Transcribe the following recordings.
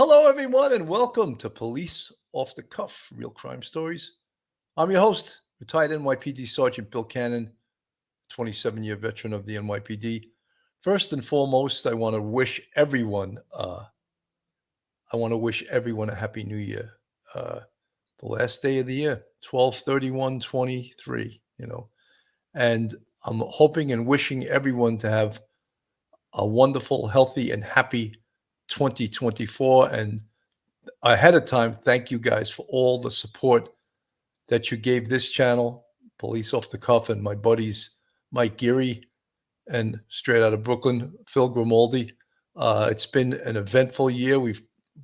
Hello, everyone, and welcome to Police Off the Cuff, Real Crime Stories. I'm your host, retired NYPD Sergeant Bill Cannon, 27-year veteran of the NYPD. First and foremost, I want to wish everyone a happy new year. The last day of the year, 12/31/23, and I'm hoping and wishing everyone to have a wonderful, healthy, and happy 2024. And ahead of time, thank you guys for all the support that you gave this channel, Police Off the Cuff, and my buddies Mike Geary and straight out of Brooklyn, Phil Grimaldi. It's been an eventful year. We've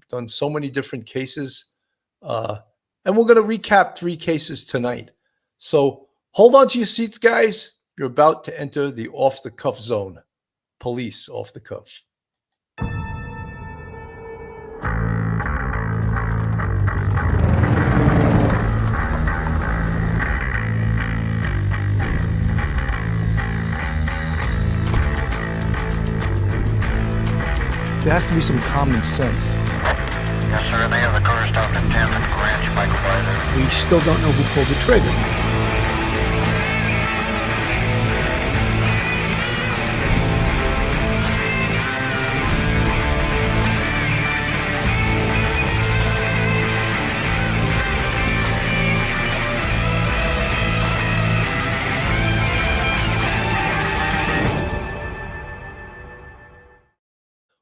done so many different cases, and we're going to recap 3 cases tonight. So hold on to your seats, guys. You're about to enter the Off the Cuff zone. Police Off the Cuff. There has to be some common sense. Yes, sir. They have the car stopped at 10th and Ranch, Michael Weiser. We still don't know who pulled the trigger.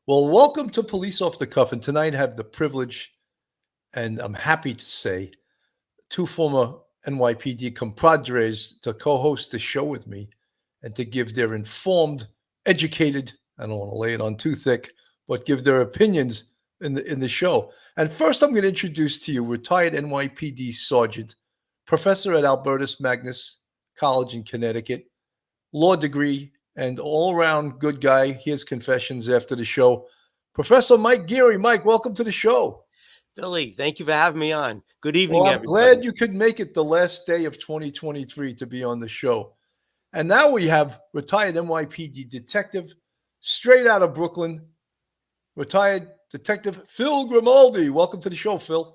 Well, welcome to Police Off the Cuff. And tonight I have the privilege, and I'm happy to say, 2 former NYPD compadres to co-host the show with me and to give their informed, educated, I don't want to lay it on too thick, but give their opinions in the show. And first, I'm going to introduce to you retired NYPD Sergeant, professor at Albertus Magnus College in Connecticut, law degree, and all-around good guy. Here's confessions after the show. Professor Mike Geary. Mike, welcome to the show. Billy, thank you for having me on. Good evening, well, I'm everybody. glad you could make it the last day of 2023 to be on the show. And now we have retired NYPD detective, straight out of Brooklyn, retired detective Phil Grimaldi. Welcome to the show, Phil.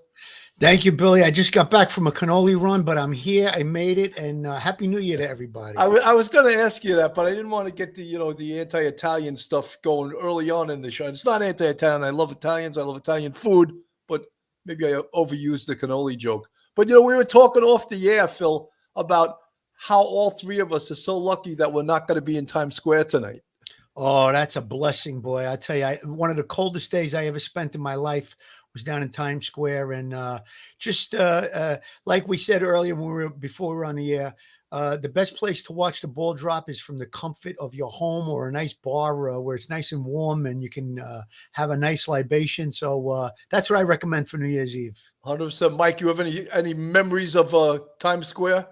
Thank you, Billy. I just got back from a cannoli run, but I'm here. I made it, and Happy New Year to everybody. I was going to ask you that, but I didn't want to get the anti-Italian stuff going early on in the show. It's not anti-Italian. I love Italians. I love Italian food, but maybe I overused the cannoli joke. But, we were talking off the air, Phil, about how all 3 of us are so lucky that we're not going to be in Times Square tonight. Oh, that's a blessing, boy. I tell you, one of the coldest days I ever spent in my life was down in Times Square. And just like we said earlier before we were on the air, the best place to watch the ball drop is from the comfort of your home or a nice bar where it's nice and warm and you can have a nice libation. So that's what I recommend for New Year's Eve. 100%. Mike, you have any memories of Times Square?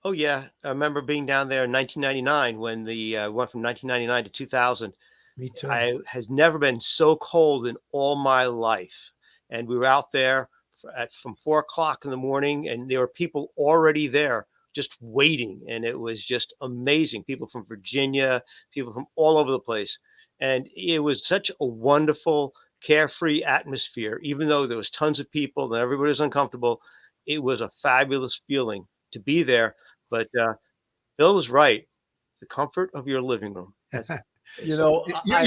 Oh, yeah. I remember being down there in 1999 when the went from 1999 to 2000. Me too. I has never been so cold in all my life. And we were out there from 4 o'clock in the morning, and there were people already there just waiting. And it was just amazing. People from Virginia, people from all over the place. And it was such a wonderful, carefree atmosphere. Even though there was tons of people and everybody was uncomfortable, it was a fabulous feeling to be there. But Bill was right. The comfort of your living room. You're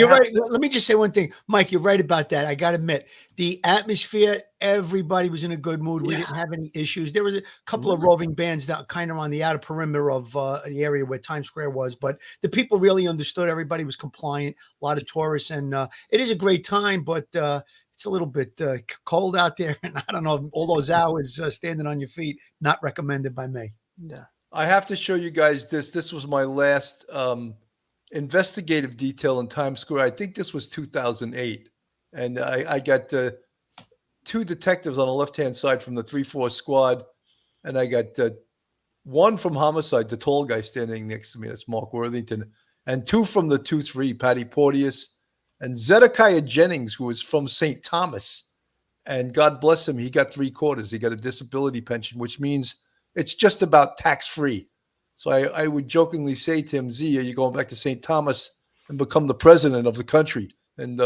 right. Let me just say one thing, Mike, you're right about that. I got to admit, the atmosphere, everybody was in a good mood. We didn't have any issues. There was a couple of roving bands that kind of on the outer perimeter of the area where Times Square was, but the people really understood. Everybody was compliant, a lot of tourists, and it is a great time, but it's a little bit cold out there. And I don't know, all those hours standing on your feet, not recommended by me. Yeah. I have to show you guys this. This was my last investigative detail in Times Square. I think this was 2008. And I got 2 detectives on the left-hand side from the 3-4 squad. And I got 1 from homicide, the tall guy standing next to me. That's Mark Worthington. And 2 from the 2-3, Patty Porteous. And Zedekiah Jennings, who was from St. Thomas. And God bless him, he got 3/4. He got a disability pension, which means it's just about tax-free. So I would jokingly say to him, Z, are you going back to St. Thomas and become the president of the country? And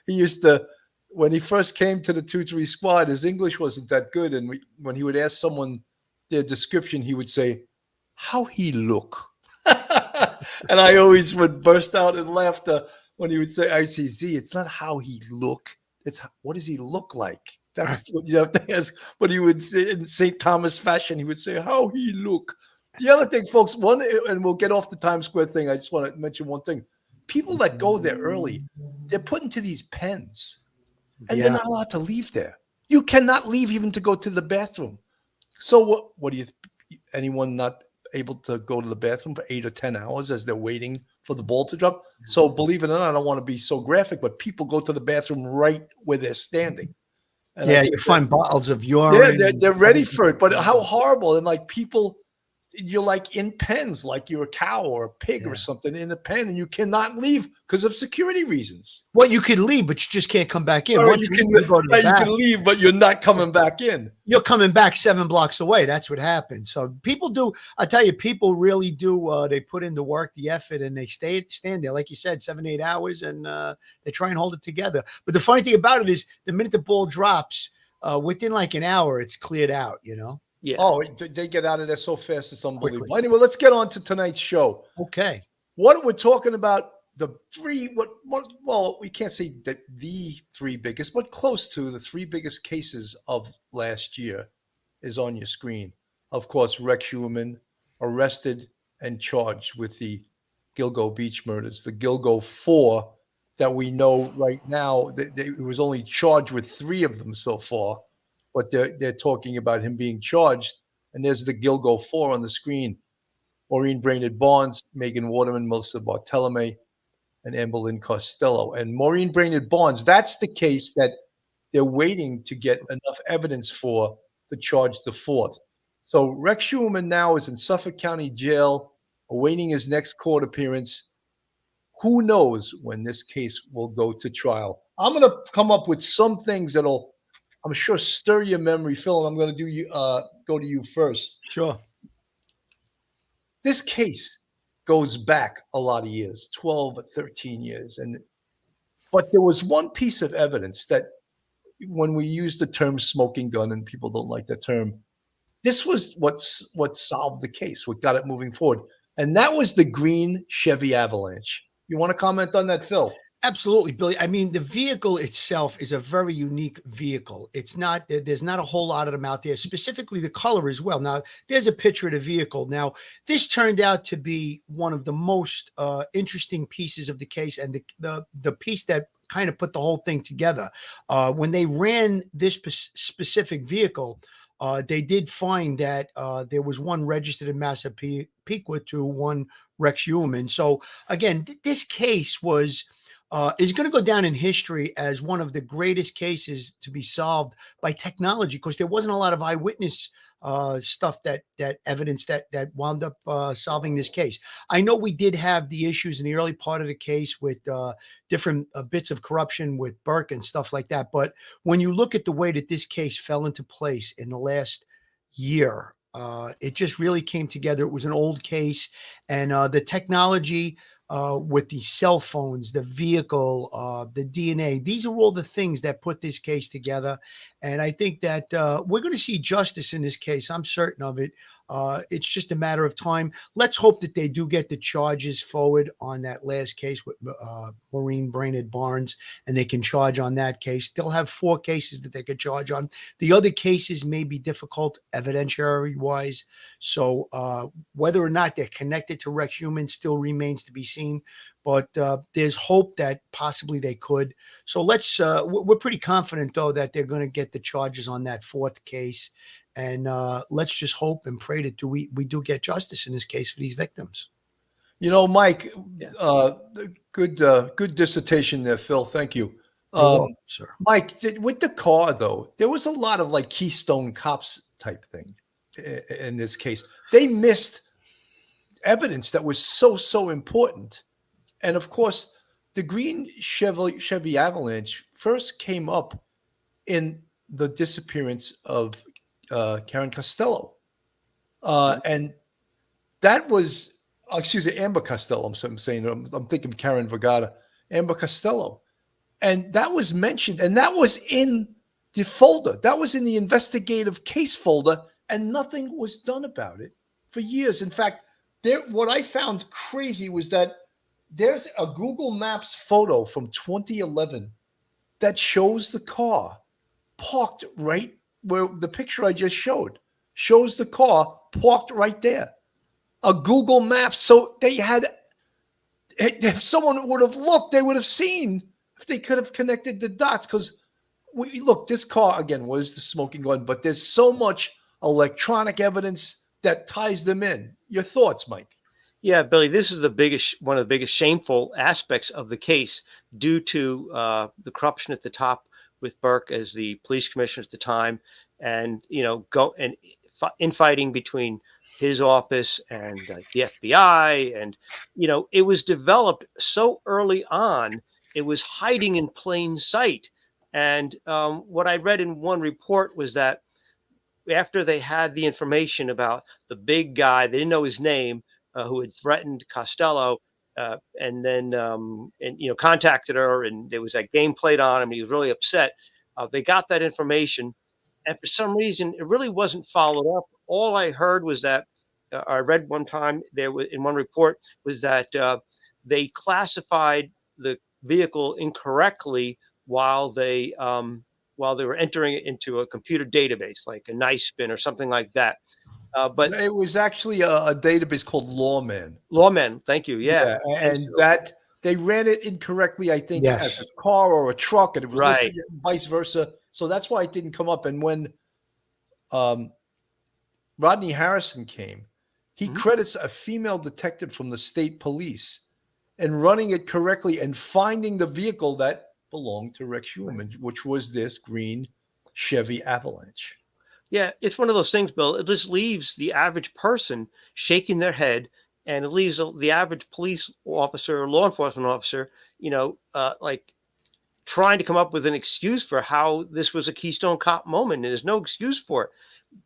he used to when he first came to the 2-3 squad, his English wasn't that good. And when he would ask someone their description, he would say, "How he look?" And I always would burst out in laughter when he would say, "I see, Z, it's not how he look. It's what does he look like?" That's what you have to ask. But he would say in St. Thomas fashion, he would say, "How he look." The other thing, folks, and we'll get off the Times Square thing. I just want to mention one thing. People that go there early, they're put into these pens, and they're not allowed to leave there. You cannot leave even to go to the bathroom. So what do you, anyone not able to go to the bathroom for 8 or 10 hours as they're waiting for the ball to drop? So believe it or not, I don't want to be so graphic, but people go to the bathroom right where they're standing. And you find bottles of urine. Yeah, they're ready for it. But how horrible. And like people, you're like in pens, like you're a cow or a pig or something in a pen, and you cannot leave because of security reasons. Well, you could leave, but you just can't come back in. Or you can leave, but you're not coming back in. You're coming back 7 blocks away. That's what happens. So people do, I tell you, people really do. They put in the work, the effort, and they stand there, like you said, 7, 8 hours, and they try and hold it together. But the funny thing about it is the minute the ball drops, within like an hour, it's cleared out, you know? Yeah. Oh, they get out of there so fast. It's unbelievable. Quickly. Anyway, let's get on to tonight's show. Okay. What we're talking about, well, we can't say that the 3 biggest, but close to the 3 biggest cases of last year is on your screen. Of course, Rex Heuermann arrested and charged with the Gilgo Beach murders, the Gilgo 4 that we know right now. It was only charged with 3 of them so far. But they're talking about him being charged, and there's the Gilgo 4 on the screen. Maureen Brainerd Barnes, Megan Waterman, Melissa Bartolome, and Amberlynn Costello. And Maureen Brainerd Barnes, that's the case that they're waiting to get enough evidence for to charge the 4th. So Rex Heuermann now is in Suffolk County Jail, awaiting his next court appearance. Who knows when this case will go to trial? I'm going to come up with some things that'll, I'm sure, stir your memory, Phil. And I'm going to go to you first. Sure. This case goes back a lot of years, 12 or 13 years. But there was one piece of evidence that when we use the term smoking gun, and people don't like that term, this was what solved the case, what got it moving forward. And that was the green Chevy Avalanche. You want to comment on that, Phil? Absolutely, Billy. I mean, the vehicle itself is a very unique vehicle. It's not, there's not a whole lot of them out there, specifically the color as well. Now, there's a picture of the vehicle. Now, this turned out to be one of the most interesting pieces of the case, and the piece that kind of put the whole thing together. When they ran this specific vehicle, they did find that there was one registered in Massapequa to one Rex Heuermann. So again, this case is going to go down in history as one of the greatest cases to be solved by technology, because there wasn't a lot of eyewitness stuff, that evidence that wound up solving this case. I know we did have the issues in the early part of the case with different bits of corruption with Burke and stuff like that. But when you look at the way that this case fell into place in the last year, it just really came together. It was an old case, and the technology with the cell phones, the vehicle, the DNA. These are all the things that put this case together. And I think that we're going to see justice in this case. I'm certain of it. It's just a matter of time. Let's hope that they do get the charges forward on that last case with Maureen Brainerd Barnes, and they can charge on that case. They'll have 4 cases that they could charge on. The other cases may be difficult evidentiary-wise. So whether or not they're connected to Rex Heuermann still remains to be seen. But there's hope that possibly they could. So we're pretty confident, though, that they're going to get the charges on that 4th case. And let's just hope and pray that we do get justice in this case for these victims. You know, Mike, good dissertation there, Phil. Thank you. Sir. Mike, with the car, though, there was a lot of like Keystone Cops type thing in this case. They missed evidence that was so important. And of course, the green Chevy Avalanche first came up in the disappearance of Karen Costello. And that was, Amber Costello. I'm thinking Karen Vergata. Amber Costello. And that was mentioned, and that was in the folder. That was in the investigative case folder, and nothing was done about it for years. In fact, what I found crazy was that there's a Google Maps photo from 2011 that shows the car parked right where the picture I just showed shows the car parked right there. A Google Maps. So they had, if someone would have looked, they would have seen if they could have connected the dots. Because look, this car again was the smoking gun, but there's so much electronic evidence that ties them in. Your thoughts, Mike? Yeah, Billy, this is one of the biggest shameful aspects of the case due to the corruption at the top with Burke as the police commissioner at the time, and infighting between his office and the FBI, and it was developed so early on, it was hiding in plain sight. And what I read in one report was that after they had the information about the big guy, they didn't know his name, who had threatened Costello, and then contacted her, and there was that game played on him. He was really upset. They got that information, and for some reason, it really wasn't followed up. All I heard was that I read one time there was in one report was that they classified the vehicle incorrectly while they were entering it into a computer database, like a nice spin or something like that. But it was actually a database called Lawman. Lawman, thank you. Yeah, and that they ran it incorrectly, I think, Yes. as a car or a truck, and it was Right. listed vice versa. So that's why it didn't come up. And when Rodney Harrison came, he credits a female detective from the state police and running it correctly and finding the vehicle that belonged to Rex Heuermann, which was this green Chevy Avalanche. Yeah, it's one of those things, Bill. It just leaves the average person shaking their head, and it leaves the average police officer or law enforcement officer, like trying to come up with an excuse for how this was a Keystone Cop moment. And there's no excuse for it,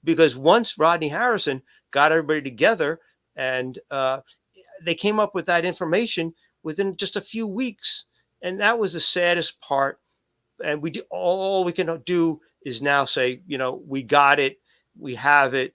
because once Rodney Harrison got everybody together and they came up with that information within just a few weeks. And that was the saddest part. And all we can do is now say, we got it, we have it,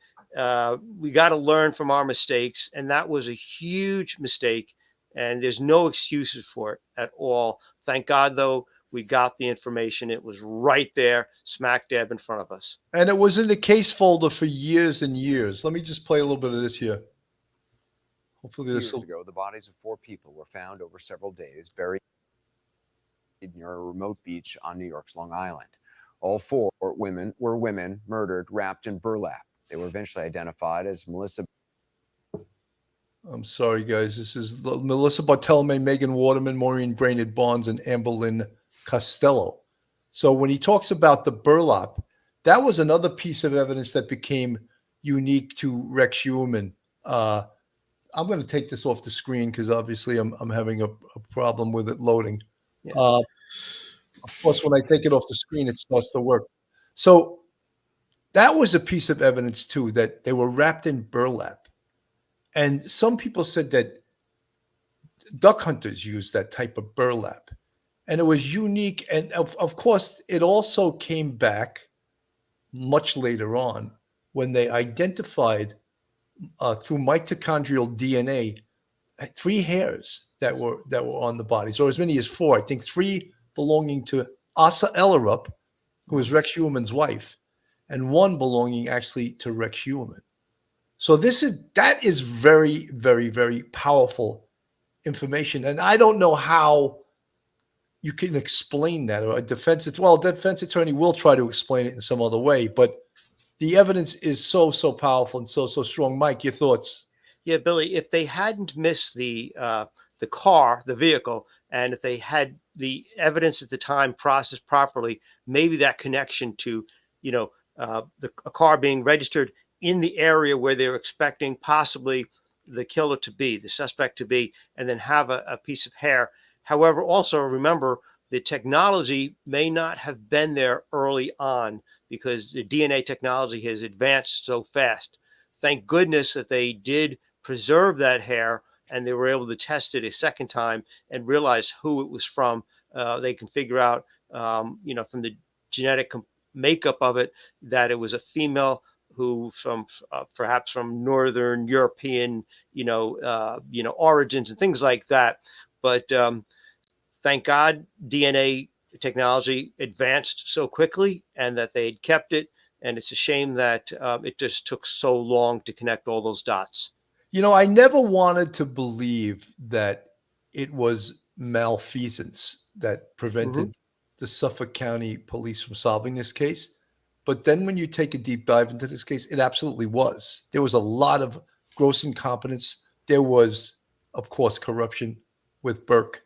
we got to learn from our mistakes. And that was a huge mistake, and there's no excuses for it at all. Thank God, though, we got the information. It was right there, smack dab in front of us. And it was in the case folder for years and years. Let me just play a little bit of this here. Hopefully this Years ago, the bodies of 4 people were found over several days, buried near a remote beach on New York's Long Island. All 4 were women murdered, wrapped in burlap. They were eventually identified as Melissa. I'm sorry, guys. This is Melissa Bartolome, Megan Waterman, Maureen Brainerd Barnes, and Amber Lynn Costello. So when he talks about the burlap, that was another piece of evidence that became unique to Rex Heuermann. I'm going to take this off the screen because obviously I'm having a problem with it loading. Yeah. Of course, when I take it off the screen, it starts to work. So that was a piece of evidence, too, that they were wrapped in burlap. And some people said that duck hunters used that type of burlap. And it was unique. And of course, it also came back much later on when they identified through mitochondrial DNA 3 hairs that were on the bodies, or as many as 4. I think 3 belonging to Asa Ellerup, who was Rex Heuermann's wife, and 1 belonging actually to Rex Heuermann. So that is very, very, very powerful information. And I don't know how you can explain that, or a defense attorney will try to explain it in some other way, but the evidence is so powerful and so strong. Mike, your thoughts? Yeah, Billy, if they hadn't missed the car, the vehicle, and if they had the evidence at the time processed properly, maybe that connection to, a car being registered in the area where they're expecting possibly the killer to be, the suspect to be, and then have a piece of hair. However, also remember, the technology may not have been there early on because the DNA technology has advanced so fast. Thank goodness that they did preserve that hair and they were able to test it a second time and realize who it was from they can figure out, from the genetic makeup of it, that it was a female who from perhaps from Northern European, origins and things like that. But thank God DNA technology advanced so quickly and that they had kept it. And it's a shame that it just took so long to connect all those dots. I never wanted to believe that it was malfeasance that prevented the Suffolk County Police from solving this case. But then when you take a deep dive into this case, it absolutely was. There was a lot of gross incompetence. There was, of course, corruption with Burke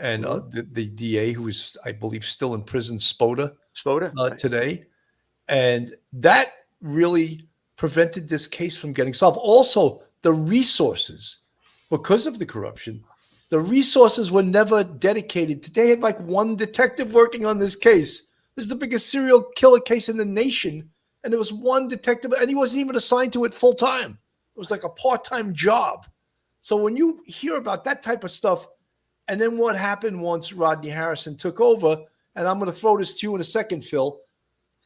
and the DA, who is, I believe, still in prison, Spoda, right. today. And that really prevented this case from getting solved. Also, the resources, because of the corruption, the resources were never dedicated. They had like one detective working on this case. This is the biggest serial killer case in the nation. And there was one detective, and he wasn't even assigned to it full time. It was like a part-time job. So when you hear about that type of stuff, and then what happened once Rodney Harrison took over, and I'm going to throw this to you in a second, Phil.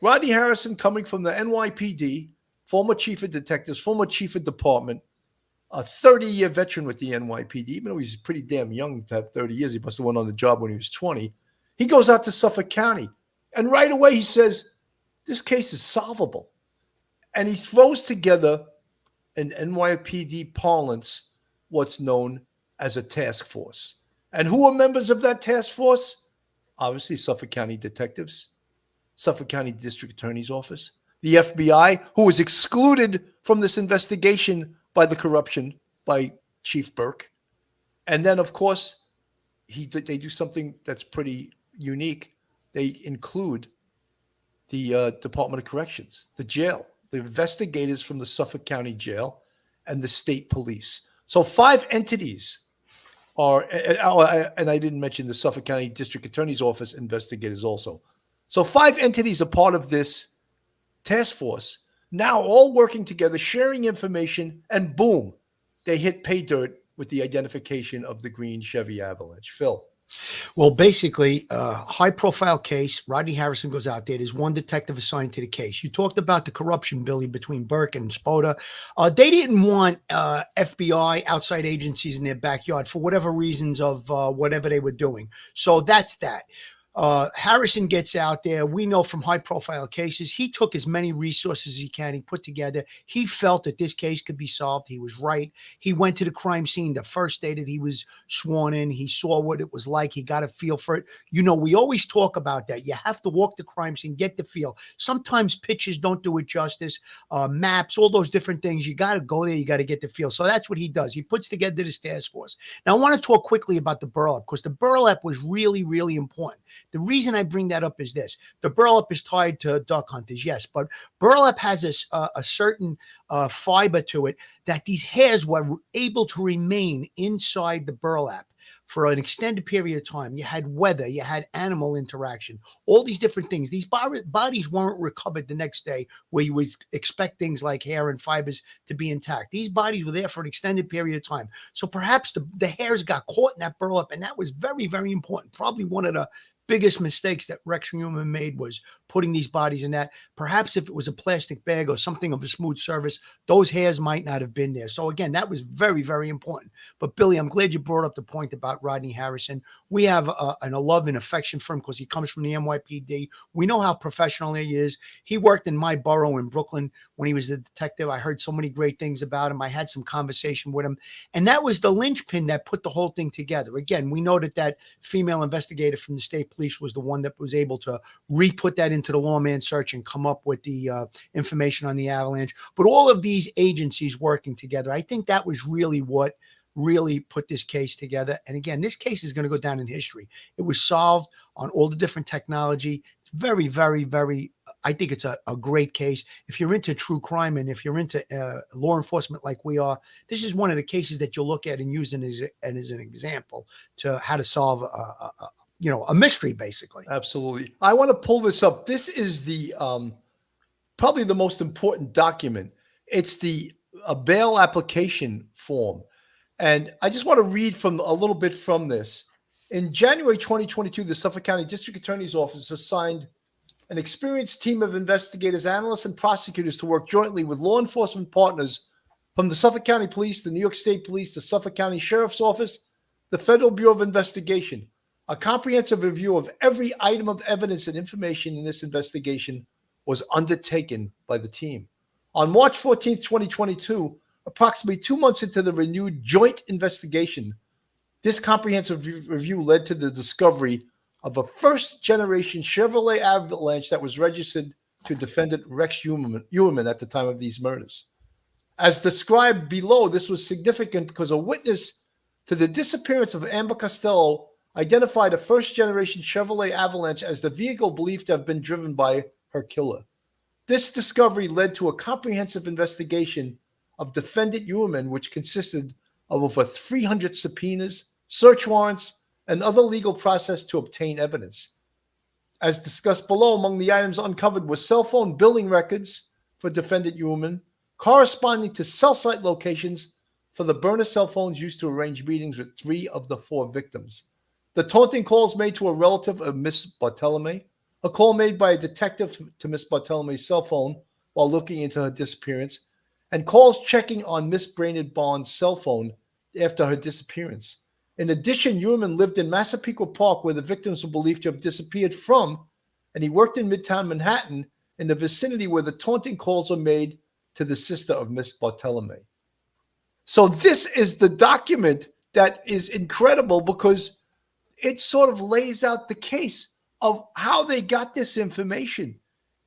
Rodney Harrison, coming from the NYPD, former chief of detectives, former chief of department, a 30-year veteran with the NYPD, even though he's pretty damn young to have 30 years. He must have went on the job when he was 20. He goes out to Suffolk County, and right away he says, this case is solvable. And he throws together, in NYPD parlance, what's known as a task force. And who are members of that task force? Obviously, Suffolk County detectives, Suffolk County District Attorney's Office, the FBI, who was excluded from this investigation by the corruption by Chief Burke. And then, of course, they do something that's pretty unique. They include the Department of Corrections, the jail, the investigators from the Suffolk County Jail, and the state police. So 5 entities are, and I didn't mention the Suffolk County District Attorney's Office investigators also. So 5 entities are part of this task force, now all working together, sharing information, and boom, they hit pay dirt with the identification of the green Chevy Avalanche. Phil. Well, basically, high-profile case. Rodney Harrison goes out there. There's one detective assigned to the case. You talked about the corruption, Billy, between Burke and Spoda. They didn't want FBI, outside agencies in their backyard for whatever reasons of whatever they were doing. So that's that. Harrison gets out there. We know from high profile cases, he took as many resources as he can. He put together. He felt that this case could be solved. He was right. He went to the crime scene the first day that he was sworn in. He saw what it was like. He got a feel for it. We always talk about that. You have to walk the crime scene, get the feel. Sometimes pictures don't do it justice. Maps, all those different things. You got to go there. You got to get the feel. So that's what he does. He puts together this task force. Now, I want to talk quickly about the burlap, because the burlap was really, really important. The reason I bring that up is this. The burlap is tied to duck hunters, yes, but burlap has a certain fiber to it that these hairs were able to remain inside the burlap for an extended period of time. You had weather, you had animal interaction, all these different things. These bodies weren't recovered the next day, where you would expect things like hair and fibers to be intact. These bodies were there for an extended period of time. So perhaps the hairs got caught in that burlap, and that was very, very important. Probably one of the biggest mistakes that Rex Heuermann made was putting these bodies in that. Perhaps if it was a plastic bag or something of a smooth surface, those hairs might not have been there. So again, that was very, very important. But Billy, I'm glad you brought up the point about Rodney Harrison. We have a love and affection for him because he comes from the NYPD. We know how professional he is. He worked in my borough in Brooklyn when he was a detective. I heard so many great things about him. I had some conversation with him. And that was the linchpin that put the whole thing together. Again, we know that female investigator from the state police was the one that was able to re-put that into the lawman search and come up with the information on the avalanche. But all of these agencies working together, I think that was really what really put this case together. And again, this case is going to go down in history. It was solved on all the different technology. It's very, very, very, I think it's a great case. If you're into true crime and if you're into law enforcement like we are, this is one of the cases that you'll look at and use as an example to how to solve a mystery, basically. Absolutely. I want to pull this up. This is the probably the most important document. It's a bail application form. And I just want to read from a little bit from this. In January 2022, the Suffolk County District Attorney's Office assigned an experienced team of investigators, analysts, and prosecutors to work jointly with law enforcement partners from the Suffolk County Police, the New York State Police, the Suffolk County Sheriff's Office, the Federal Bureau of Investigation. A comprehensive review of every item of evidence and information in this investigation was undertaken by the team. On March 14, 2022, approximately 2 months into the renewed joint investigation, this comprehensive review led to the discovery of a first-generation Chevrolet Avalanche that was registered to defendant Rex Heuermann at the time of these murders. As described below, this was significant because a witness to the disappearance of Amber Costello identified a first-generation Chevrolet Avalanche as the vehicle believed to have been driven by her killer. This discovery led to a comprehensive investigation of defendant Heuermann, which consisted of over 300 subpoenas, search warrants, and other legal process to obtain evidence. As discussed below, among the items uncovered were cell phone billing records for defendant Heuermann, corresponding to cell site locations for the burner cell phones used to arrange meetings with 3 of the 4 victims. The taunting calls made to a relative of Miss Bartolome, a call made by a detective to Miss Bartolome's cell phone while looking into her disappearance, and calls checking on Miss Brainerd Barnes' cell phone after her disappearance. In addition, Heuermann lived in Massapequa Park, where the victims were believed to have disappeared from, and he worked in Midtown Manhattan in the vicinity where the taunting calls were made to the sister of Miss Bartolome. So this is the document that is incredible because it sort of lays out the case of how they got this information.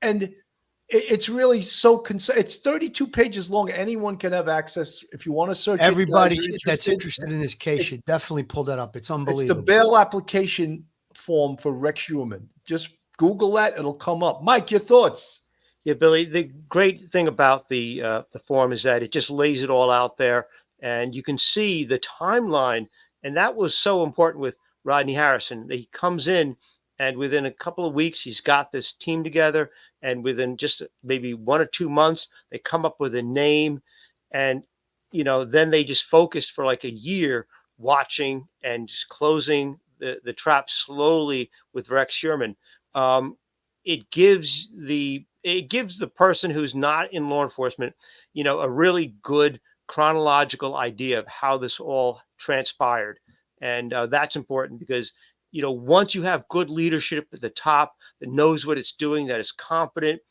And it's really so it's 32 pages long. Anyone can have access. If you want to search everybody that's interested in this case should definitely pull that up. It's unbelievable. It's the bail application form for Rex Heuermann. Just Google that. It'll come up. Mike, your thoughts? Yeah, Billy, the great thing about the form is that it just lays it all out there, and you can see the timeline. And that was so important with Rodney Harrison. He comes in, and within a couple of weeks, he's got this team together. And within just maybe 1 or 2 months, they come up with a name. And, then they just focused for like a year watching and just closing the trap slowly with Rex Heuermann. It gives the person who's not in law enforcement, a really good chronological idea of how this all transpired. And that's important because, once you have good leadership at the top that knows what it's doing, that is competent,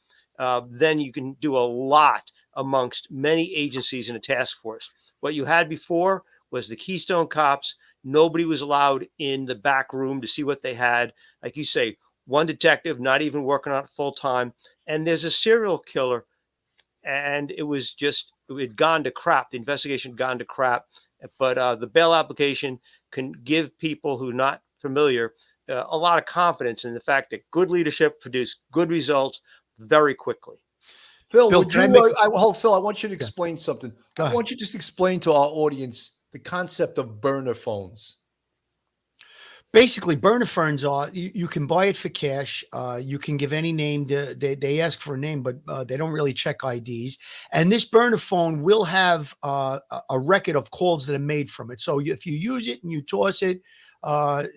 then you can do a lot amongst many agencies in a task force. What you had before was the Keystone Cops. Nobody was allowed in the back room to see what they had. Like you say, one detective, not even working on it full time. And there's a serial killer. And it had gone to crap. The investigation had gone to crap. But the bail application can give people who are not familiar a lot of confidence in the fact that good leadership produced good results very quickly. Phil, Phil, I want you to explain something. I want you to just explain to our audience the concept of burner phones. Basically, burner phones are, you can buy it for cash. You can give any name. They ask for a name, but they don't really check IDs. And this burner phone will have a record of calls that are made from it. So if you use it and you toss it,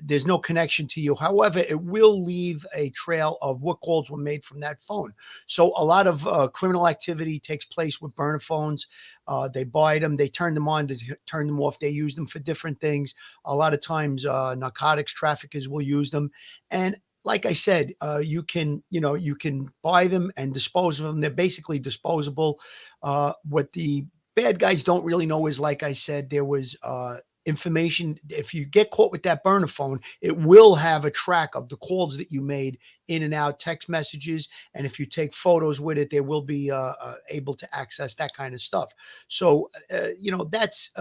there's no connection to you. However, it will leave a trail of what calls were made from that phone. So a lot of criminal activity takes place with burner phones. They buy them, they turn them on, they turn them off. They use them for different things. A lot of times narcotics traffickers will use them. And like I said, you can buy them and dispose of them. They're basically disposable. What the bad guys don't really know is, like I said, there was information. If you get caught with that burner phone, it will have a track of the calls that you made in and out, text messages. And if you take photos with it, they will be able to access that kind of stuff. So, that's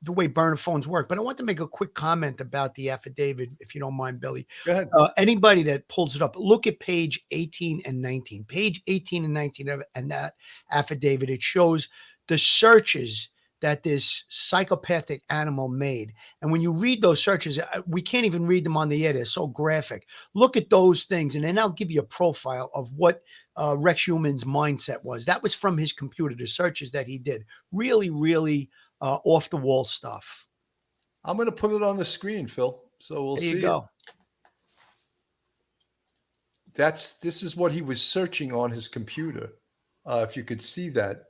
the way burner phones work. But I want to make a quick comment about the affidavit, if you don't mind, Billy. Go ahead. Anybody that pulls it up, look at page 18 and 19. Page 18 and 19 and that affidavit, it shows the searches that this psychopathic animal made. And when you read those searches, we can't even read them on the air. They're so graphic. Look at those things, and then I'll give you a profile of what Rex Heuermann's mindset was. That was from his computer, the searches that he did. Really, really off-the-wall stuff. I'm going to put it on the screen, Phil, So we'll There see. you go. This is what he was searching on his computer. If you could see that.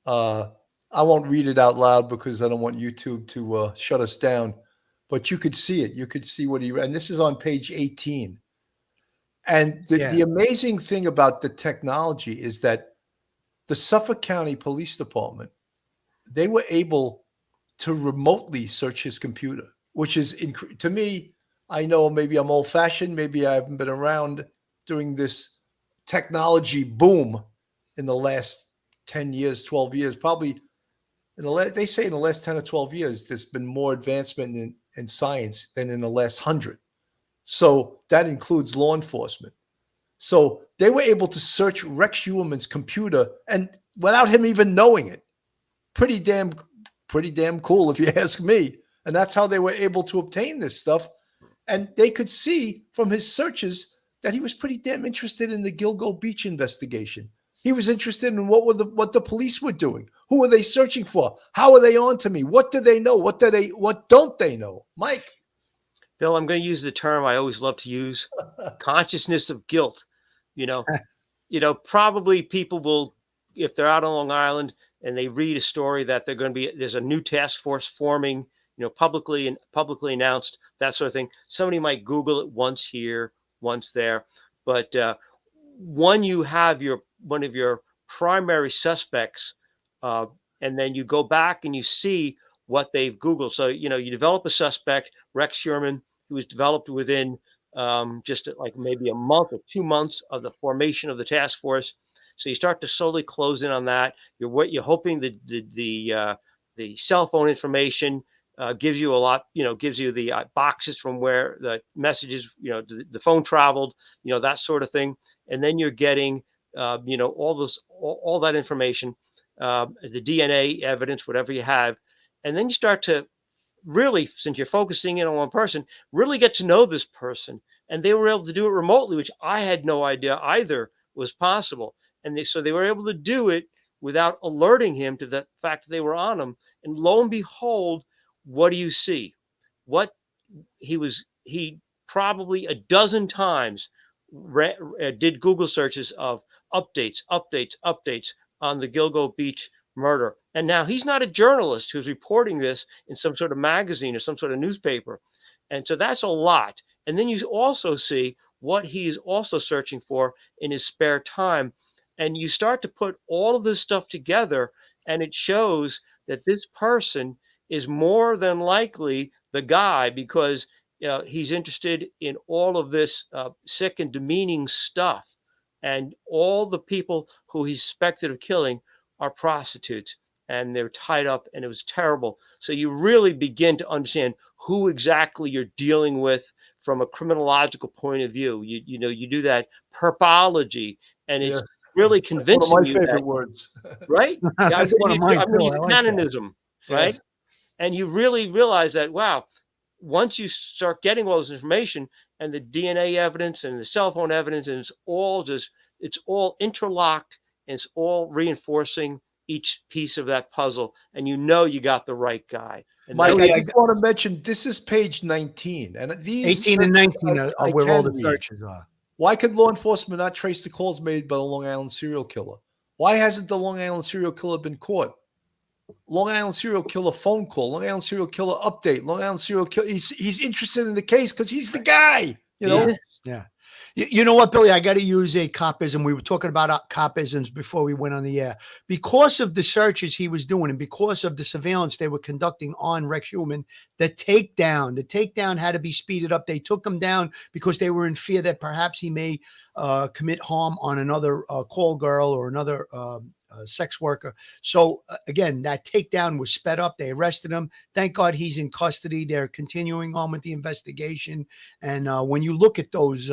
I won't read it out loud because I don't want YouTube to shut us down. But you could see it. You could see what he read. And this is on page 18. And the amazing thing about the technology is that the Suffolk County Police Department, they were able to remotely search his computer, which is, to me, I know maybe I'm old-fashioned, maybe I haven't been around during this technology boom in the last 10 years, 12 years, probably they say in the last 10 or 12 years, there's been more advancement in science than in the last 100. So that includes law enforcement. So they were able to search Rex Heuermann's computer and without him even knowing it. Pretty damn cool, if you ask me. And that's how they were able to obtain this stuff. And they could see from his searches that he was pretty damn interested in the Gilgo Beach investigation. He was interested in what the police were doing. Who were they searching for? How are they on to me? What do they know? What don't they know? Mike. Bill, I'm going to use the term I always love to use, consciousness of guilt. Probably people will, if they're out on Long Island and they read a story that there's a new task force forming, publicly announced, that sort of thing. Somebody might Google it once here, once there, but when you have one of your primary suspects, and then you go back and you see what they've Googled. So, you develop a suspect, Rex Heuermann, who was developed within just like maybe a month or 2 months of the formation of the task force. So you start to slowly close in on that. You're hoping the cell phone information gives you a lot, gives you the boxes from where the messages, the phone traveled, that sort of thing. And then you're getting, all that information, the DNA evidence, whatever you have. And then you start to really, since you're focusing in on one person, really get to know this person. And they were able to do it remotely, which I had no idea either was possible. And so they were able to do it without alerting him to the fact that they were on him. And lo and behold, what do you see? He probably a dozen times did Google searches of updates on the Gilgo Beach murder. And now he's not a journalist who's reporting this in some sort of magazine or some sort of newspaper. And so that's a lot. And then you also see what he's also searching for in his spare time. And you start to put all of this stuff together, and it shows that this person is more than likely the guy, because he's interested in all of this sick and demeaning stuff. And all the people who he's suspected of killing are prostitutes, and they're tied up, and it was terrible. So you really begin to understand who exactly you're dealing with from a criminological point of view. You do that perpology, and it's really convincing. That's one of my favorite words, right? That's one of mine I'm going to too. use canonism, right? Yes. And you really realize that, wow, once you start getting all this information and the DNA evidence and the cell phone evidence, and it's all interlocked, and it's all reinforcing each piece of that puzzle, and you got the right guy. And Mike, I just want to mention, this is page 19. And these 18 and 19 are where all the searches are. Why could law enforcement not trace the calls made by the Long Island serial killer? Why hasn't the Long Island serial killer been caught? Long Island serial killer phone call, Long Island serial killer update, Long Island serial killer. He's interested in the case because he's the guy, Yeah. You know what, Billy? I got to use a copism. We were talking about copisms before we went on the air. Because of the searches he was doing and because of the surveillance they were conducting on Rex Heuermann, the takedown had to be speeded up. They took him down because they were in fear that perhaps he may commit harm on another call girl or another sex worker. So again, that takedown was sped up. They arrested him. Thank God he's in custody. They're continuing on with the investigation. And when you look at those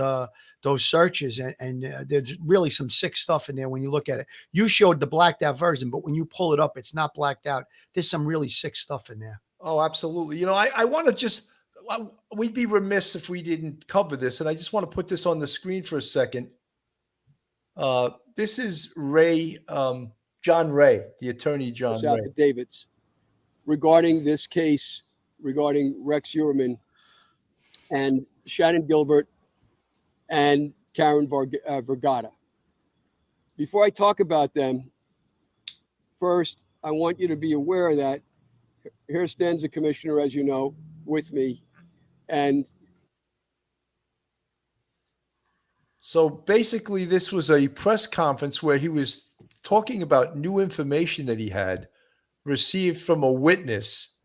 searches, and there's really some sick stuff in there when you look at it. You showed the blacked out version, but when you pull it up, it's not blacked out. There's some really sick stuff in there. Oh, absolutely. I want to just, we'd be remiss if we didn't cover this. And I just want to put this on the screen for a second. This is John Ray, the attorney John Ray. Affidavits regarding this case, regarding Rex Heuermann, and Shannon Gilbert and Karen Vergata. Before I talk about them, first, I want you to be aware that here stands the commissioner, as you know, with me. And so basically, this was a press conference where he was talking about new information that he had received from a witness.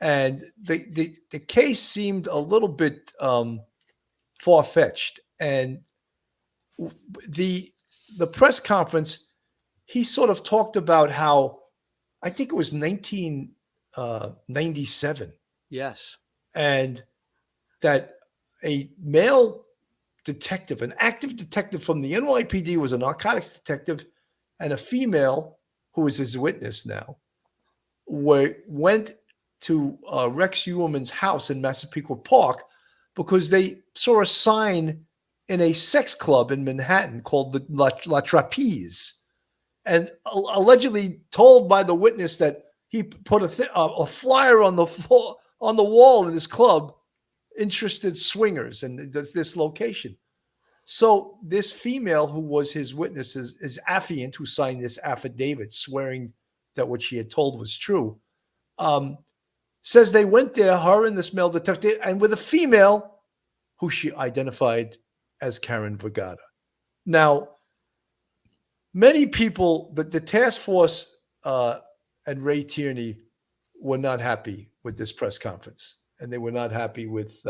And the case seemed a little bit far-fetched. And the press conference, he sort of talked about how, I think it was 1997. Yes. And that a male detective, an active detective from the NYPD, was a narcotics detective, and a female, who is his witness now, went to Rex Heuermann's house in Massapequa Park because they saw a sign in a sex club in Manhattan called the La Trapeze, and allegedly told by the witness that he put a flyer on the wall in this club, interested swingers, and this location. So this female, who was his witness, is affiant, who signed this affidavit swearing that what she had told was true, says they went there, her and this male detective, and with a female who she identified as Karen Vergata. Now, many people, the task force and Ray Tierney were not happy with this press conference, and they were not happy with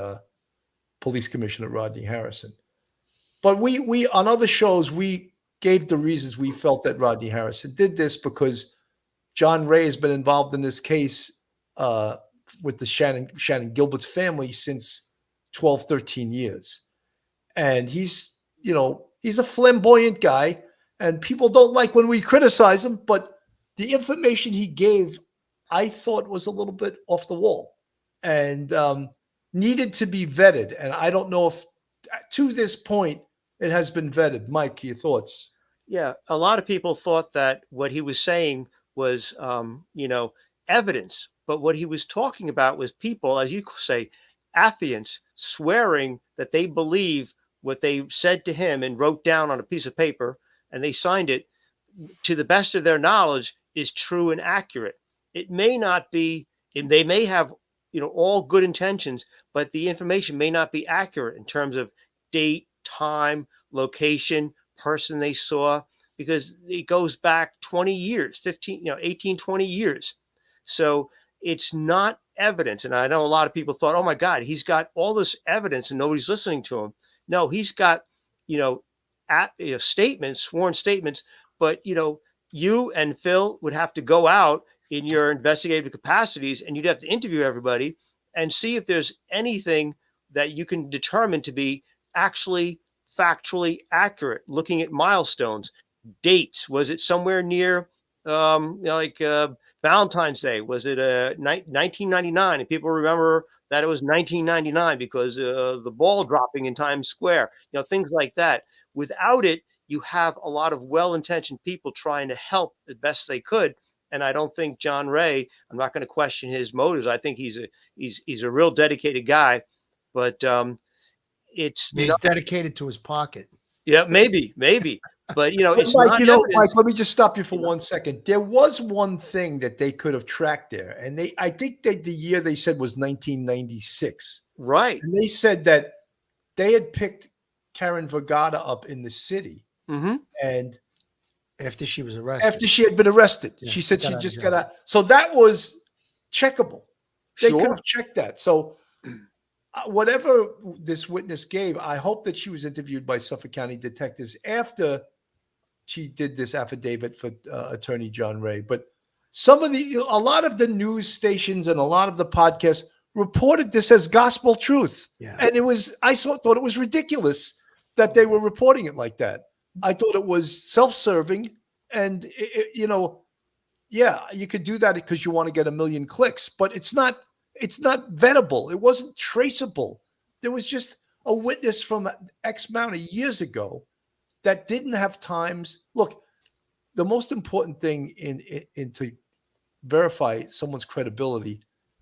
Police Commissioner Rodney Harrison. But we on other shows, we gave the reasons we felt that Rodney Harrison did this, because John Ray has been involved in this case with the Shannon Gilbert's family since 12, 13 years. And he's a flamboyant guy, and people don't like when we criticize him, but the information he gave, I thought, was a little bit off the wall and needed to be vetted. And I don't know if to this point it has been vetted. Mike, your thoughts? Yeah, a lot of people thought that what he was saying was, evidence. But what he was talking about was people, as you say, affiants, swearing that they believe what they said to him and wrote down on a piece of paper, and they signed it, to the best of their knowledge, is true and accurate. It may not be, and they may have, all good intentions, but the information may not be accurate in terms of date, time, location, person they saw, because it goes back 20 years, 15, 18, 20 years. So it's not evidence. And I know a lot of people thought, oh my God, he's got all this evidence and nobody's listening to him. No, he's got, statements, sworn statements, but, you and Phil would have to go out in your investigative capacities, and you'd have to interview everybody and see if there's anything that you can determine to be actually factually accurate, looking at milestones, dates. Was it somewhere near Valentine's Day? Was it 1999? And people remember that it was 1999 because the ball dropping in Times Square, things like that. Without it, you have a lot of well-intentioned people trying to help the best they could. And I don't think John Ray, I'm not going to question his motives. I think he's a real dedicated guy, but he's dedicated to his pocket. Yeah, maybe. But it's Mike, not Mike, let me just stop you for 1 second. There was one thing that they could have tracked there, and I think that the year they said was 1996. Right. And they said that they had picked Karen Vergata up in the city, and after she was arrested, after she had been arrested, she said she just got out. So that was checkable. They could have checked that. So whatever this witness gave, I hope that she was interviewed by Suffolk County detectives after she did this affidavit for attorney John Ray. But a lot of the news stations and a lot of the podcasts reported this as gospel truth. Yeah. And I thought it was ridiculous that they were reporting it like that. I thought it was self-serving, and you could do that because you want to get 1 million clicks, but it's not vettable. It wasn't traceable. There was just a witness from X amount of years ago that didn't have times. Look, the most important thing in to verify someone's credibility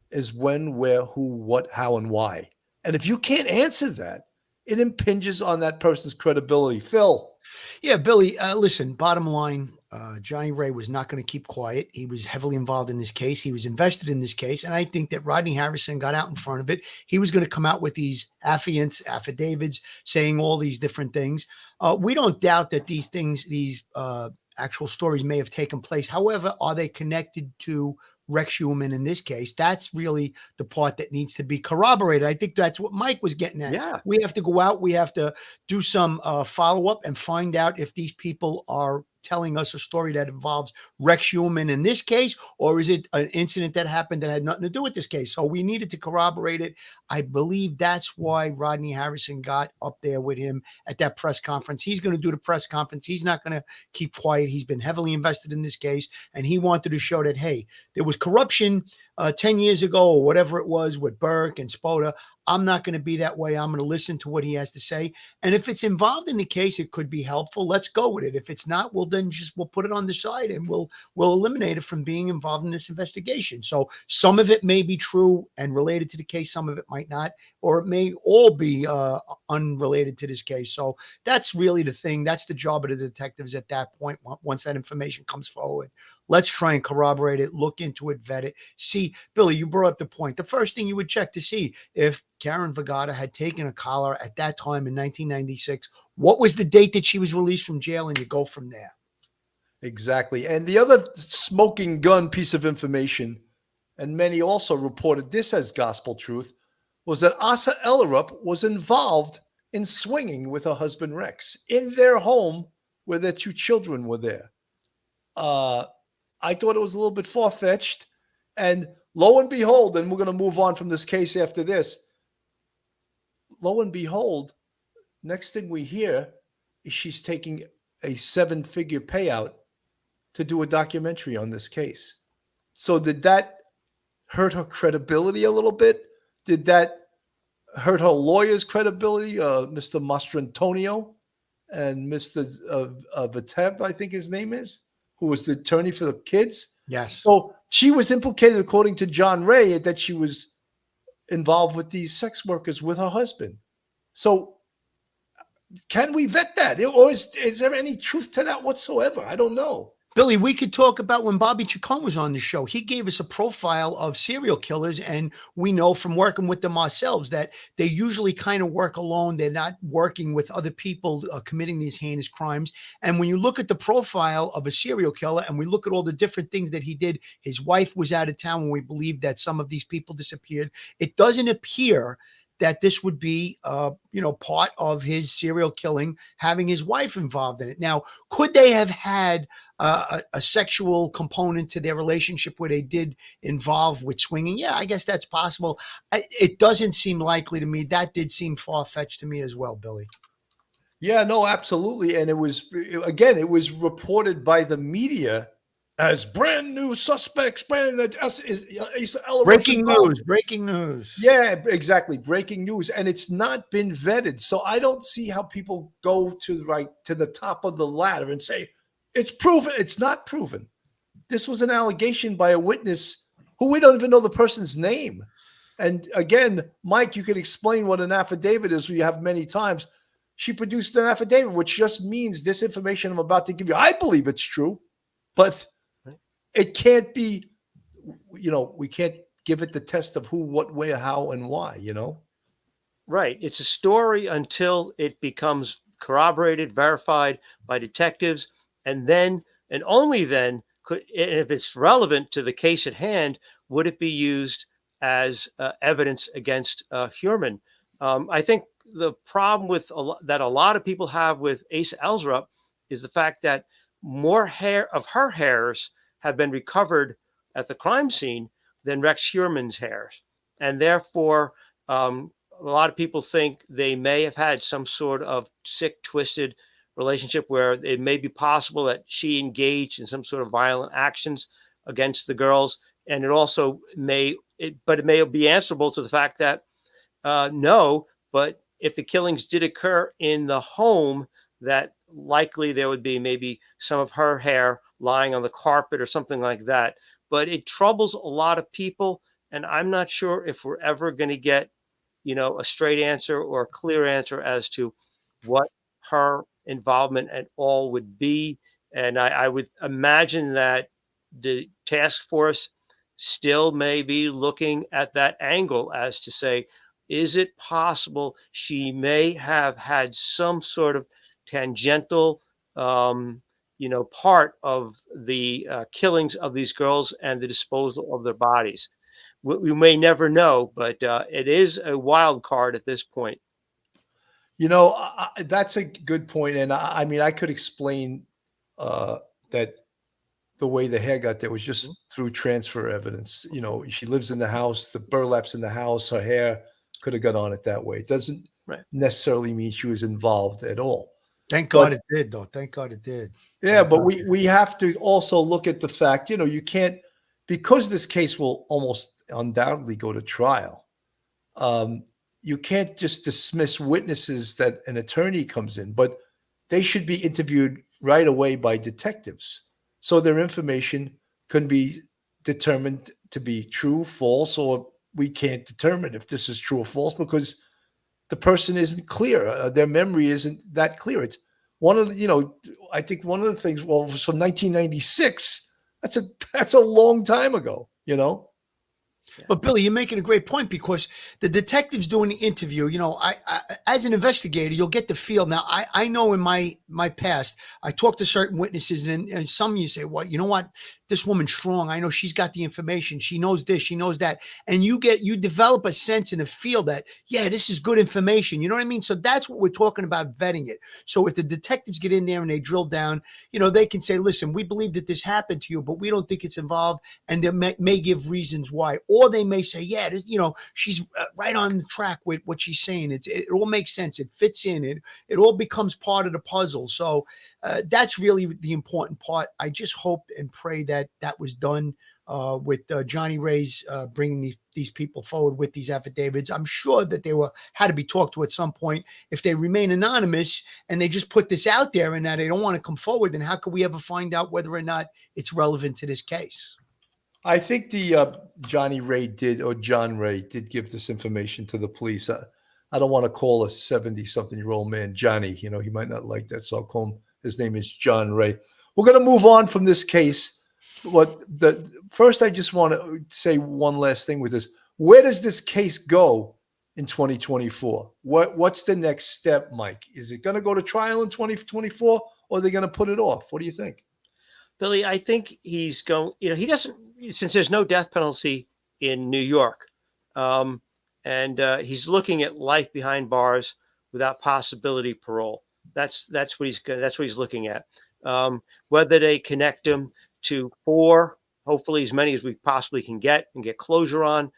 is when, where, who, what, how, and why. And if you can't answer that, it impinges on that person's credibility. Phil. Yeah, Billy, listen, bottom line, Johnny Ray was not going to keep quiet. He was heavily involved in this case. He was invested in this case. And I think that Rodney Harrison got out in front of it. He was going to come out with these affidavits saying all these different things. We don't doubt that these things, these actual stories may have taken place. However, are they connected to Rex Heuermann in this case? That's really the part that needs to be corroborated. I think that's what Mike was getting at. Yeah. We have to go out. We have to do some follow-up and find out if these people are telling us a story that involves Rex Heuermann in this case, or is it an incident that happened that had nothing to do with this case? So we needed to corroborate it. I believe that's why Rodney Harrison got up there with him at that press conference. He's going to do the press conference. He's not going to keep quiet. He's been heavily invested in this case, and he wanted to show that, hey, there was corruption 10 years ago or whatever it was with Burke and Spoda. I'm not going to be that way. I'm going to listen to what he has to say. And if it's involved in the case, it could be helpful. Let's go with it. If it's not, we'll put it on the side and we'll eliminate it from being involved in this investigation. So some of it may be true and related to the case. Some of it might not, or it may all be unrelated to this case. So that's really the thing. That's the job of the detectives at that point. Once that information comes forward, let's try and corroborate it, look into it, vet it. See, Billy, you brought up the point. The first thing you would check to see if Karen Vergata had taken a collar at that time in 1996, what was the date that she was released from jail, and you go from there. Exactly. And the other smoking gun piece of information, and many also reported this as gospel truth, was that Asa Ellerup was involved in swinging with her husband Rex in their home where their two children were there. I thought it was a little bit far-fetched. And lo and behold, and we're going to move on from this case after this, lo and behold, next thing we hear is she's taking a 7-figure payout to do a documentary on this case. So did that hurt her credibility a little bit? Did that hurt her lawyer's credibility, Mr. Mastrantonio and Mr. Viteb, I think his name is, who was the attorney for the kids? Yes. So she was implicated, according to John Ray, that she was involved with these sex workers with her husband. So can we vet that? Or is there any truth to that whatsoever? I don't know. Billy, we could talk about when Bobby Chacon was on the show. He gave us a profile of serial killers, and we know from working with them ourselves that they usually kind of work alone. They're not working with other people committing these heinous crimes. And when you look at the profile of a serial killer and we look at all the different things that he did, his wife was out of town when we believed that some of these people disappeared. It doesn't appear that this would be, part of his serial killing, having his wife involved in it. Now, could they have had a sexual component to their relationship where they did involve with swinging? Yeah, I guess that's possible. It doesn't seem likely to me. That did seem far-fetched to me as well, Billy. Yeah, no, absolutely. And it was reported by the media as brand new suspects. Breaking news. Yeah, exactly. Breaking news. And it's not been vetted. So I don't see how people go to the top of the ladder and say, it's proven. It's not proven. This was an allegation by a witness who we don't even know the person's name. And again, Mike, you could explain what an affidavit is. We have many times. She produced an affidavit, which just means this information I'm about to give you, I believe it's true, but it can't be, we can't give it the test of who, what, where, how, and why, Right. It's a story until it becomes corroborated, verified by detectives. And then, and only then, if it's relevant to the case at hand, would it be used as evidence against Heuermann? I think the problem that a lot of people have with Asa Ellerup is the fact that more hair of her hairs have been recovered at the crime scene than Rex Heuermann's hairs. And therefore, a lot of people think they may have had some sort of sick, twisted relationship where it may be possible that she engaged in some sort of violent actions against the girls. And it also may be answerable to the fact that no, but if the killings did occur in the home, that likely there would be maybe some of her hair lying on the carpet or something like that. But it troubles a lot of people. And I'm not sure if we're ever going to get a straight answer or a clear answer as to what her involvement at all would be. And I would imagine that the task force still may be looking at that angle as to say, is it possible she may have had some sort of tangential, part of the killings of these girls and the disposal of their bodies? We may never know, but it is a wild card at this point. That's a good point, and I mean, I could explain that the way the hair got there was just through transfer evidence. She lives in the house, the burlap's in the house, her hair could have got on it that way. It doesn't necessarily mean she was involved at all. Thank God it did, though. Thank God it did. Yeah, but we have to also look at the fact, you can't, because this case will almost undoubtedly go to trial. You can't just dismiss witnesses that an attorney comes in, but they should be interviewed right away by detectives, so their information can be determined to be true, false, or we can't determine if this is true or false because the person isn't clear. Their memory isn't that clear. It's one of the, I think one of the things, well, it was from 1996. That's a long time ago, But Billy, you're making a great point because the detectives doing the interview, I as an investigator, you'll get the feel. Now, I know in my past, I talked to certain witnesses and some you say, well, you know what? This woman's strong. I know she's got the information. She knows this, she knows that. And you develop a sense and a feel that, yeah, this is good information. You know what I mean? So that's what we're talking about, vetting it. So if the detectives get in there and they drill down, they can say, listen, we believe that this happened to you, but we don't think it's involved. And they may give reasons why. Or they may say, yeah, this, she's right on the track with what she's saying. It all makes sense. It fits in. It all becomes part of the puzzle. So that's really the important part. I just hope and pray that was done with Johnny Ray's bringing these people forward with these affidavits. I'm sure that they had to be talked to at some point. If they remain anonymous and they just put this out there and that they don't want to come forward, then how could we ever find out whether or not it's relevant to this case? I think the John Ray did give this information to the police. I don't want to call a 70-something-year-old man Johnny. He might not like that, so I'll call him. His name is John Ray. We're going to move on from this case. First, I just want to say one last thing with this. Where does this case go in 2024? What's the next step, Mike? Is it going to go to trial in 2024, or are they going to put it off? What do you think? Billy, I think he's going, he doesn't, since there's no death penalty in New York, and he's looking at life behind bars without possibility parole. That's what he's looking at. Whether they connect him to 4, hopefully as many as we possibly can get and get closure on,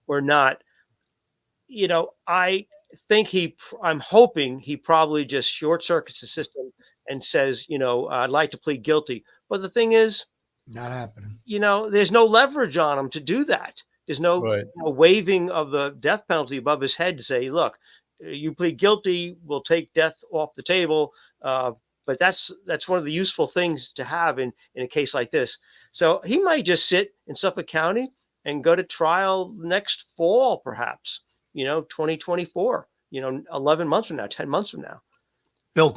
or not. I'm hoping he probably just short circuits the system and says, I'd like to plead guilty. But the thing is, not happening. There's no leverage on him to do that. There's no waiving of the death penalty above his head to say, look, you plead guilty, we'll take death off the table. But that's one of the useful things to have in a case like this. So he might just sit in Suffolk County and go to trial next fall, perhaps, 2024, 11 months from now, 10 months from now. Bill,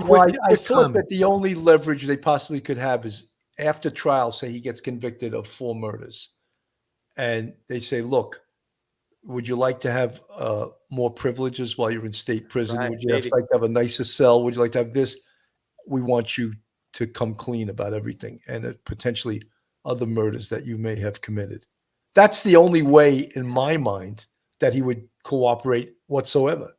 I thought that the only leverage they possibly could have is after trial, say he gets convicted of 4 murders. And they say, look, would you like to have more privileges while you're in state prison? Right, would you like to have a nicer cell? Would you like to have this? We want you to come clean about everything and potentially other murders that you may have committed. That's the only way, in my mind, that he would cooperate whatsoever.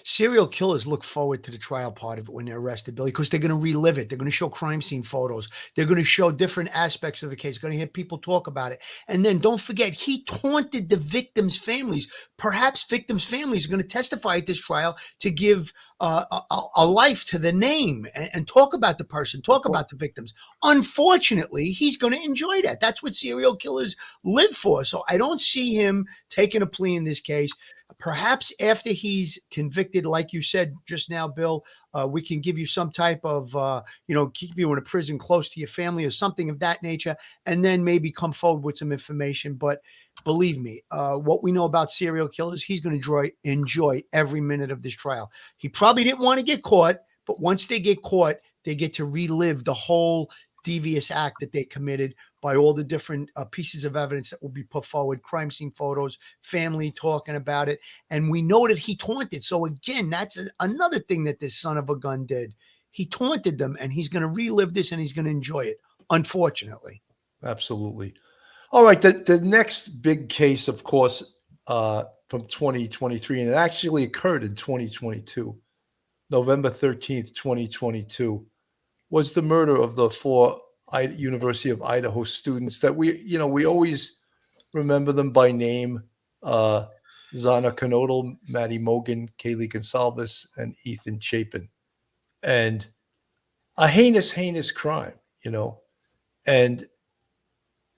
Serial killers look forward to the trial part of it when they're arrested, Billy, because they're going to relive it. They're going to show crime scene photos. They're going to show different aspects of the case. Going to hear people talk about it. And then don't forget, he taunted the victims' families. Perhaps victims' families are going to testify at this trial to give a life to the name and talk about the person, talk about the victims. Unfortunately, he's going to enjoy that. That's what serial killers live for. So I don't see him taking a plea in this case. Perhaps after he's convicted, like you said just now, Bill, we can give you some type of, keep you in a prison close to your family or something of that nature, and then maybe come forward with some information. But believe me, what we know about serial killers, he's going to enjoy every minute of this trial. He probably didn't want to get caught, but once they get caught, they get to relive the whole devious act that they committed by all the different pieces of evidence that will be put forward, crime scene photos, family talking about it. And we know that he taunted. So again, that's another thing that this son of a gun did. He taunted them, and he's going to relive this, and he's going to enjoy it, unfortunately. Absolutely. All right. The next big case, of course, from 2023, and it actually occurred in 2022, November 13th, 2022, was the murder of the 4 University of Idaho students that we always remember them by name. Zana Knodel, Maddie Mogan, Kaylee Gonsalves, and Ethan Chapin. And a heinous, heinous crime, and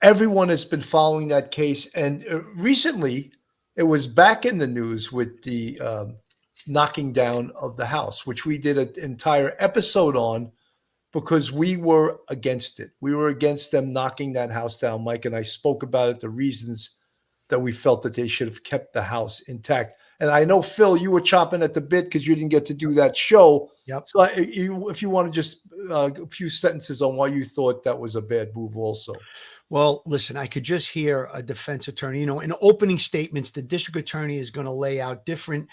everyone has been following that case. And recently it was back in the news with the knocking down of the house, which we did an entire episode on, because we were against it. We were against them knocking that house down. Mike and I spoke about it, the reasons that we felt that they should have kept the house intact. And I know, Phil, you were chopping at the bit because you didn't get to do that show. Yep. So if you want to just a few sentences on why you thought that was a bad move also. Well, listen, I could just hear a defense attorney, in opening statements, the district attorney is going to lay out different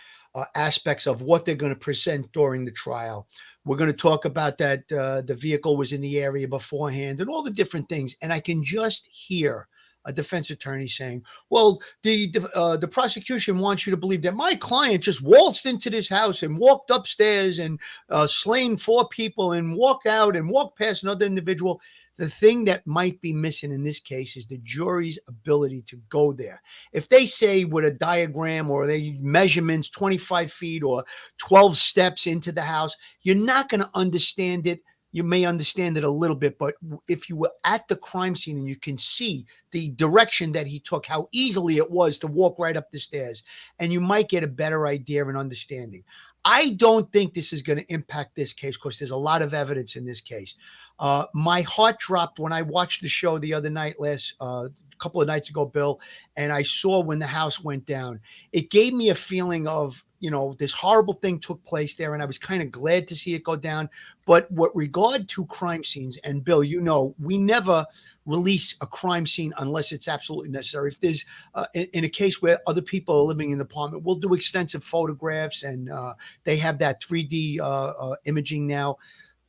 aspects of what they're going to present during the trial. We're going to talk about that the vehicle was in the area beforehand and all the different things. And I can just hear a defense attorney saying, well, the prosecution wants you to believe that my client just waltzed into this house and walked upstairs and slain 4 people and walked out and walked past another individual. The thing that might be missing in this case is the jury's ability to go there. If they say with a diagram or they measurements 25 feet or 12 steps into the house, you're not going to understand it. You may understand it a little bit, but if you were at the crime scene and you can see the direction that he took, how easily it was to walk right up the stairs, and you might get a better idea and understanding. I don't think this is going to impact this case because there's a lot of evidence in this case. My heart dropped when I watched the show the other night, a couple of nights ago, Bill, and I saw when the house went down. It gave me a feeling of, this horrible thing took place there, and I was kind of glad to see it go down. But with regard to crime scenes, and Bill, we never release a crime scene unless it's absolutely necessary. If there's in a case where other people are living in the apartment, we'll do extensive photographs, and they have that 3D imaging now.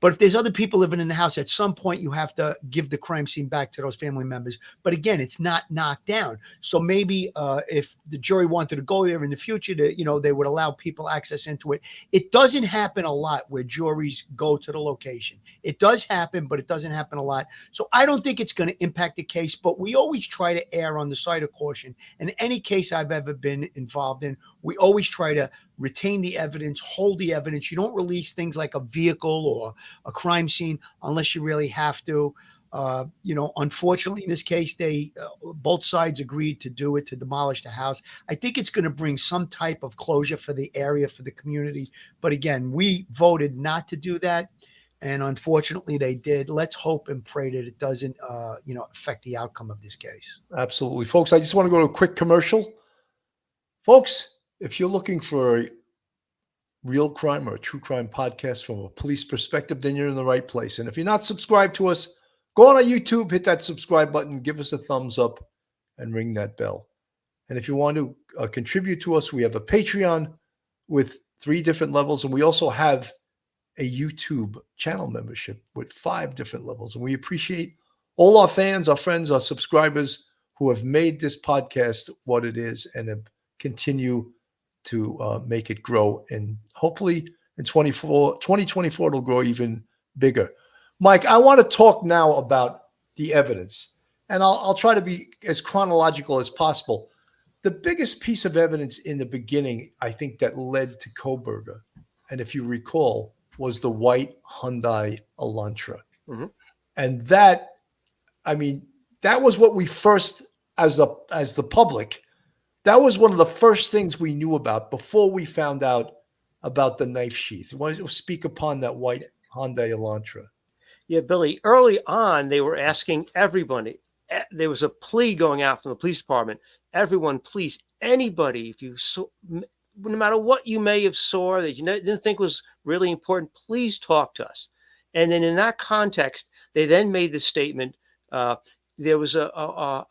But if there's other people living in the house, at some point you have to give the crime scene back to those family members. But again, it's not knocked down. So maybe if the jury wanted to go there in the future, they would allow people access into it. It doesn't happen a lot where juries go to the location. It does happen, but it doesn't happen a lot. So I don't think it's going to impact the case, but we always try to err on the side of caution. In any case I've ever been involved in, we always try to retain the evidence, hold the evidence. You don't release things like a vehicle or a crime scene unless you really have to. Unfortunately, in this case, they both sides agreed to do it, to demolish the house. I think it's going to bring some type of closure for the area, for the community. But again, we voted not to do that. And unfortunately, they did. Let's hope and pray that it doesn't, affect the outcome of this case. Absolutely. Folks, I just want to go to a quick commercial. Folks, if you're looking for a real crime or a true crime podcast from a police perspective, then you're in the right place. And if you're not subscribed to us, go on our YouTube, hit that subscribe button, give us a thumbs up, and ring that bell. And if you want to contribute to us, we have a Patreon with 3 different levels, and we also have a YouTube channel membership with 5 different levels. And we appreciate all our fans, our friends, our subscribers who have made this podcast what it is and have continue to make it grow. And hopefully in 2024, it'll grow even bigger. Mike, I want to talk now about the evidence, and I'll try to be as chronological as possible. The biggest piece of evidence in the beginning, I think, that led to Kohberger, and if you recall, was the white Hyundai Elantra. Mm-hmm. And that was what we first, as the public, That was one of the first things we knew about before we found out about the knife sheath. You want to speak upon that white Hyundai Elantra? Yeah, Billy, early on, they were asking everybody. There was a plea going out from the police department. Everyone, please, anybody, if you saw, no matter what you may have saw that you didn't think was really important, please talk to us. And then in that context, they then made the statement. There was a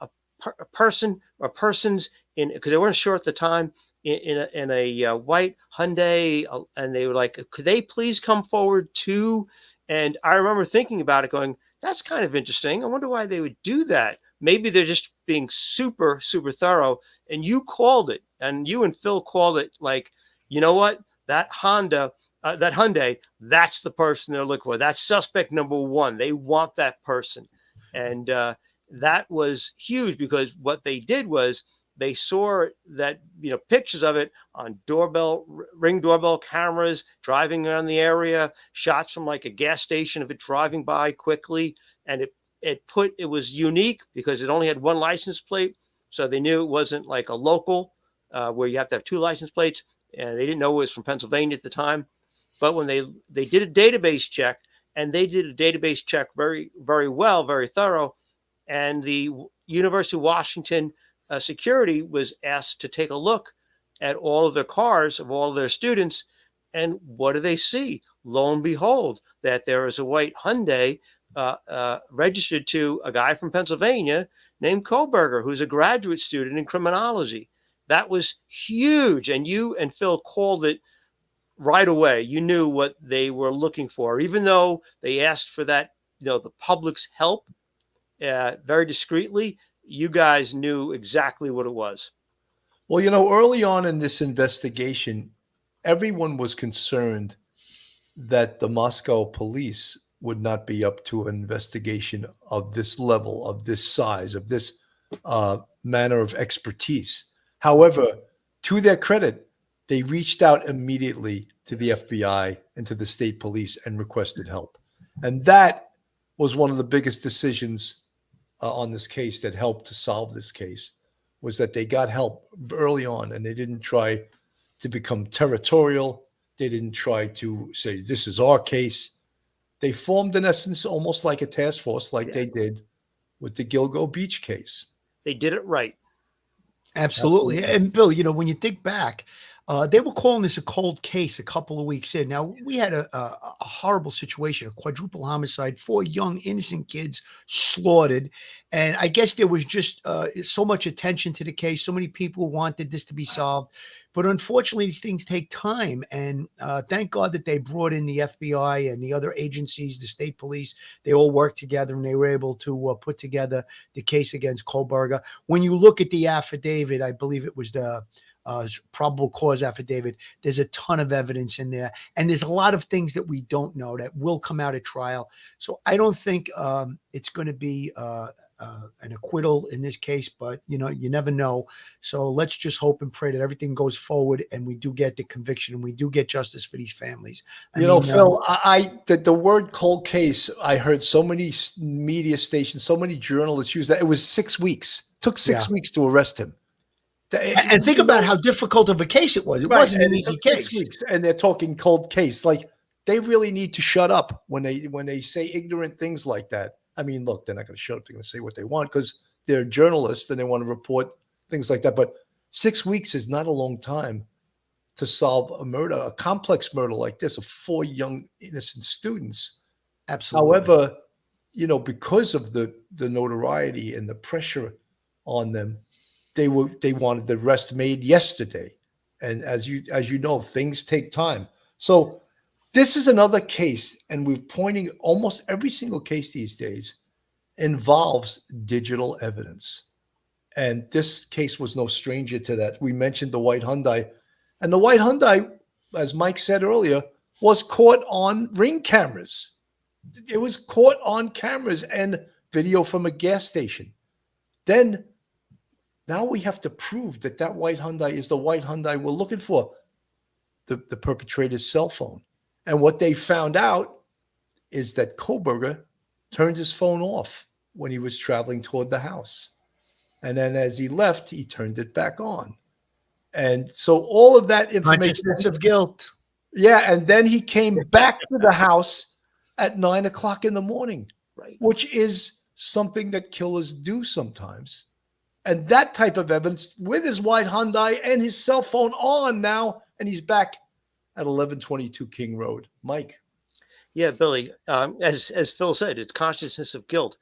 person or persons in, because they weren't sure at the time, in a white Hyundai, and they were like, could they please come forward too? And I remember thinking about it going, that's kind of interesting. I wonder why they would do that. Maybe they're just being super, super thorough. And you called it, and you and Phil called it like, you know what? That Hyundai, that's the person they're looking for. That's suspect number one. They want that person. And that was huge, because what they did was they saw that, pictures of it on ring doorbell cameras, driving around the area, shots from like a gas station of it driving by quickly. And it was unique because it only had one license plate. So they knew it wasn't like a local where you have to have two license plates. And they didn't know it was from Pennsylvania at the time. But when they did a database check, and they did a database check very, very well, very thorough. And the University of Washington security was asked to take a look at all of their cars of all of their students. And what do they see? Lo and behold, that there is a white Hyundai registered to a guy from Pennsylvania named Kohberger, who's a graduate student in criminology. That was huge. And you and Phil called it right away. You knew what they were looking for, even though they asked for that, the public's help very discreetly. You guys knew exactly what it was. Well, early on in this investigation, everyone was concerned that the Moscow police would not be up to an investigation of this level, of this size, of this manner of expertise. However, to their credit, they reached out immediately to the FBI and to the state police and requested help. And that was one of the biggest decisions on this case that helped to solve this case, was that they got help early on, and they didn't try to become territorial. They didn't try to say, this is our case. They formed, in essence, almost like a task force, like they did with the Gilgo Beach case. They did it right. Absolutely. And Bill, when you think back, they were calling this a cold case a couple of weeks in. Now, we had a horrible situation, a quadruple homicide, 4 young innocent kids slaughtered. And I guess there was just so much attention to the case. So many people wanted this to be solved. But unfortunately, these things take time. And thank God that they brought in the FBI and the other agencies, the state police. They all worked together, and they were able to put together the case against Kohberger. When you look at the affidavit, I believe it was the probable cause affidavit, there's a ton of evidence in there. And there's a lot of things that we don't know that will come out at trial. So I don't think it's going to be an acquittal in this case, but you never know. So let's just hope and pray that everything goes forward and we do get the conviction and we do get justice for these families. I mean, Phil, the word cold case, I heard so many media stations, so many journalists use that. It was 6 weeks. Took 6 weeks to arrest him. And think about how difficult of a case it was. It wasn't an easy case. 6 weeks, and they're talking cold case. Like, they really need to shut up when they say ignorant things like that. I mean, look, they're not going to shut up. They're going to say what they want because they're journalists and they want to report things like that. But 6 weeks is not a long time to solve a murder, a complex murder like this of 4 young innocent students. Absolutely. However, because of the notoriety and the pressure on them, they wanted the arrest made yesterday. And as you know, things take time. So this is another case, and we're pointing, almost every single case these days involves digital evidence. And this case was no stranger to that. We mentioned the white Hyundai, and the white Hyundai, as Mike said earlier, was caught on Ring cameras. It was caught on cameras and video from a gas station. Then now we have to prove that white Hyundai is the white Hyundai we're looking for, the perpetrator's cell phone. And what they found out is that Kohberger turned his phone off when he was traveling toward the house. And then as he left, he turned it back on. And so all of that information. Consciousness of guilt. Yeah. And then he came back to the house at 9 o'clock in the morning, Right. which is something that killers do sometimes. And that type of evidence with his white Hyundai and his cell phone on now, and he's back at 1122 King Road. Mike. Yeah, Billy, as Phil said, it's consciousness of guilt.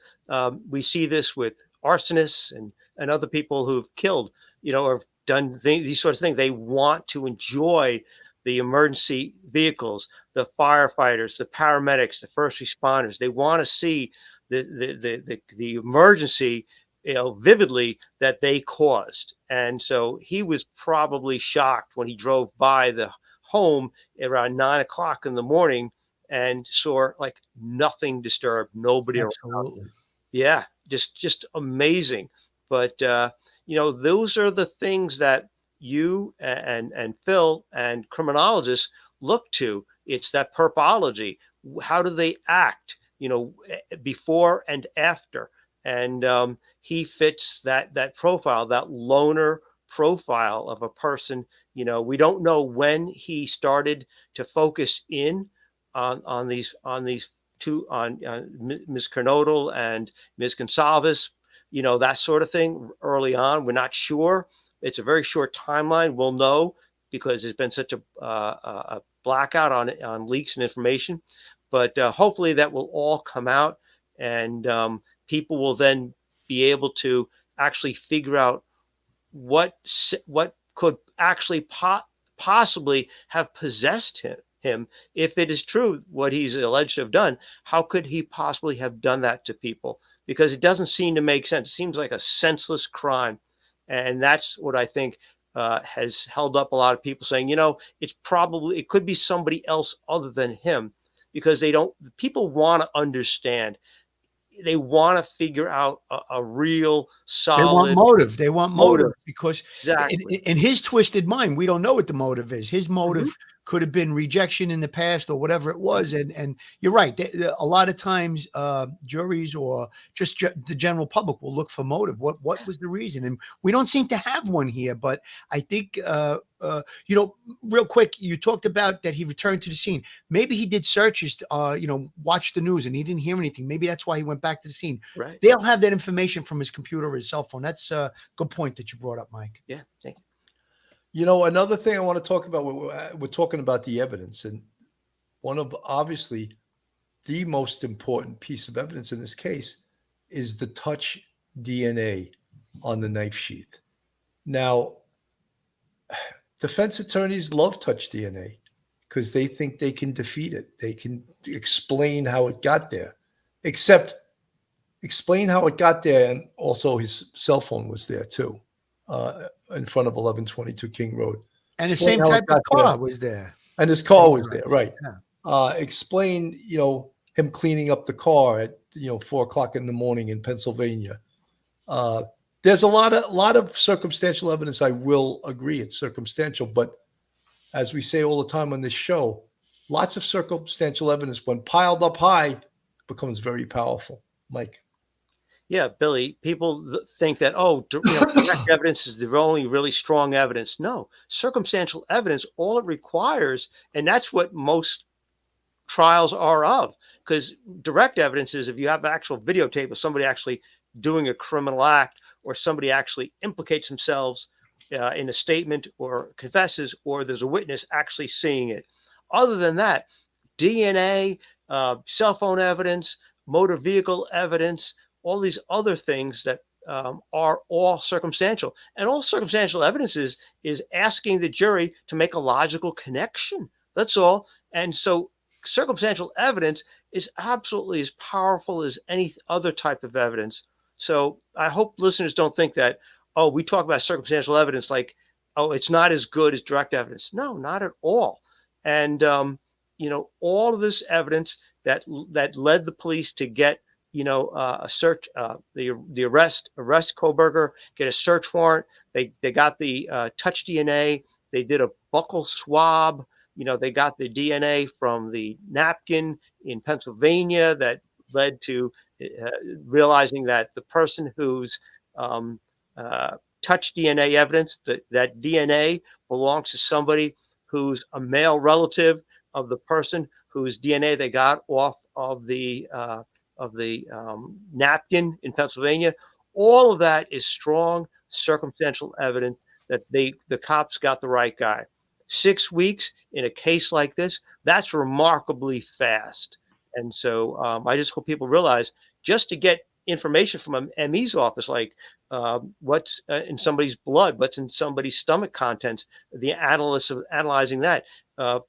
We see this with arsonists and other people who've killed, or done these sorts of things. They want to enjoy the emergency vehicles, the firefighters, the paramedics, the first responders. They want to see the emergency, vividly, that they caused. And so he was probably shocked when he drove by the home around 9 o'clock in the morning and saw like nothing disturbed, nobody around. Absolutely. Yeah, just amazing. But those are the things that you and Phil and criminologists look to. It's that perpology. How do they act, before and after? And he fits that profile, that loner profile of a person. We don't know when he started to focus in on these two, on Ms. Kernodle and Ms. Gonsalves, that sort of thing early on. We're not sure. It's a very short timeline. We'll know because there's been such a blackout on leaks and information. But hopefully that will all come out, and people will then be able to actually figure out what could actually possibly have possessed him. If it is true what he's alleged to have done, how could he possibly have done that to people? Because it doesn't seem to make sense. It seems like a senseless crime. And that's what I think has held up a lot of people saying, it could be somebody else other than him, because people want to understand. They want to figure out a real solid motive. They want motive because exactly. in his twisted mind, we don't know what the motive is. His motive could have been rejection in the past or whatever it was. And you're right. A lot of times juries or just the general public will look for motive. What was the reason? And we don't seem to have one here. But I think, real quick, you talked about that he returned to the scene. Maybe he did searches to, watch the news and he didn't hear anything. Maybe that's why he went back to the scene. Right. They'll have that information from his computer or his cell phone. That's a good point that you brought up, Mike. Yeah, thank you. Another thing I want to talk about, we're talking about the evidence, and one of obviously the most important piece of evidence in this case is the touch DNA on the knife sheath. Now, defense attorneys love touch DNA because they think they can defeat it. They can explain how it got there, except explain how it got there. And also his cell phone was there too, in front of 1122 King Road. And the same type of car was there. And his car was there, right. Yeah. Explain, him cleaning up the car at, 4 o'clock in the morning in Pennsylvania. There's a lot of circumstantial evidence. I will agree it's circumstantial, but as we say all the time on this show, lots of circumstantial evidence, when piled up high, becomes very powerful. Mike. Yeah, Billy, people think that, direct evidence is the only really strong evidence. No, circumstantial evidence, all it requires, and that's what most trials are of, because direct evidence is if you have actual videotape of somebody actually doing a criminal act, or somebody actually implicates themselves in a statement or confesses, or there's a witness actually seeing it. Other than that, DNA, cell phone evidence, motor vehicle evidence, all these other things that are all circumstantial. And all circumstantial evidence is asking the jury to make a logical connection. That's all. And so circumstantial evidence is absolutely as powerful as any other type of evidence. So I hope listeners don't think that, we talk about circumstantial evidence like, it's not as good as direct evidence. No, not at all. And, all of this evidence that led the police to get, a search, the arrest Kohberger, get a search warrant. They got the touch DNA. They did a buccal swab. They got the DNA from the napkin in Pennsylvania that led to realizing that the person whose touch DNA evidence. That DNA belongs to somebody who's a male relative of the person whose DNA they got off of the napkin in Pennsylvania. All of that is strong circumstantial evidence that the cops got the right guy. 6 weeks in a case like this, that's remarkably fast. And so I just hope people realize, just to get information from an ME's office, like what's in somebody's blood, what's in somebody's stomach contents, the analysts of analyzing that, a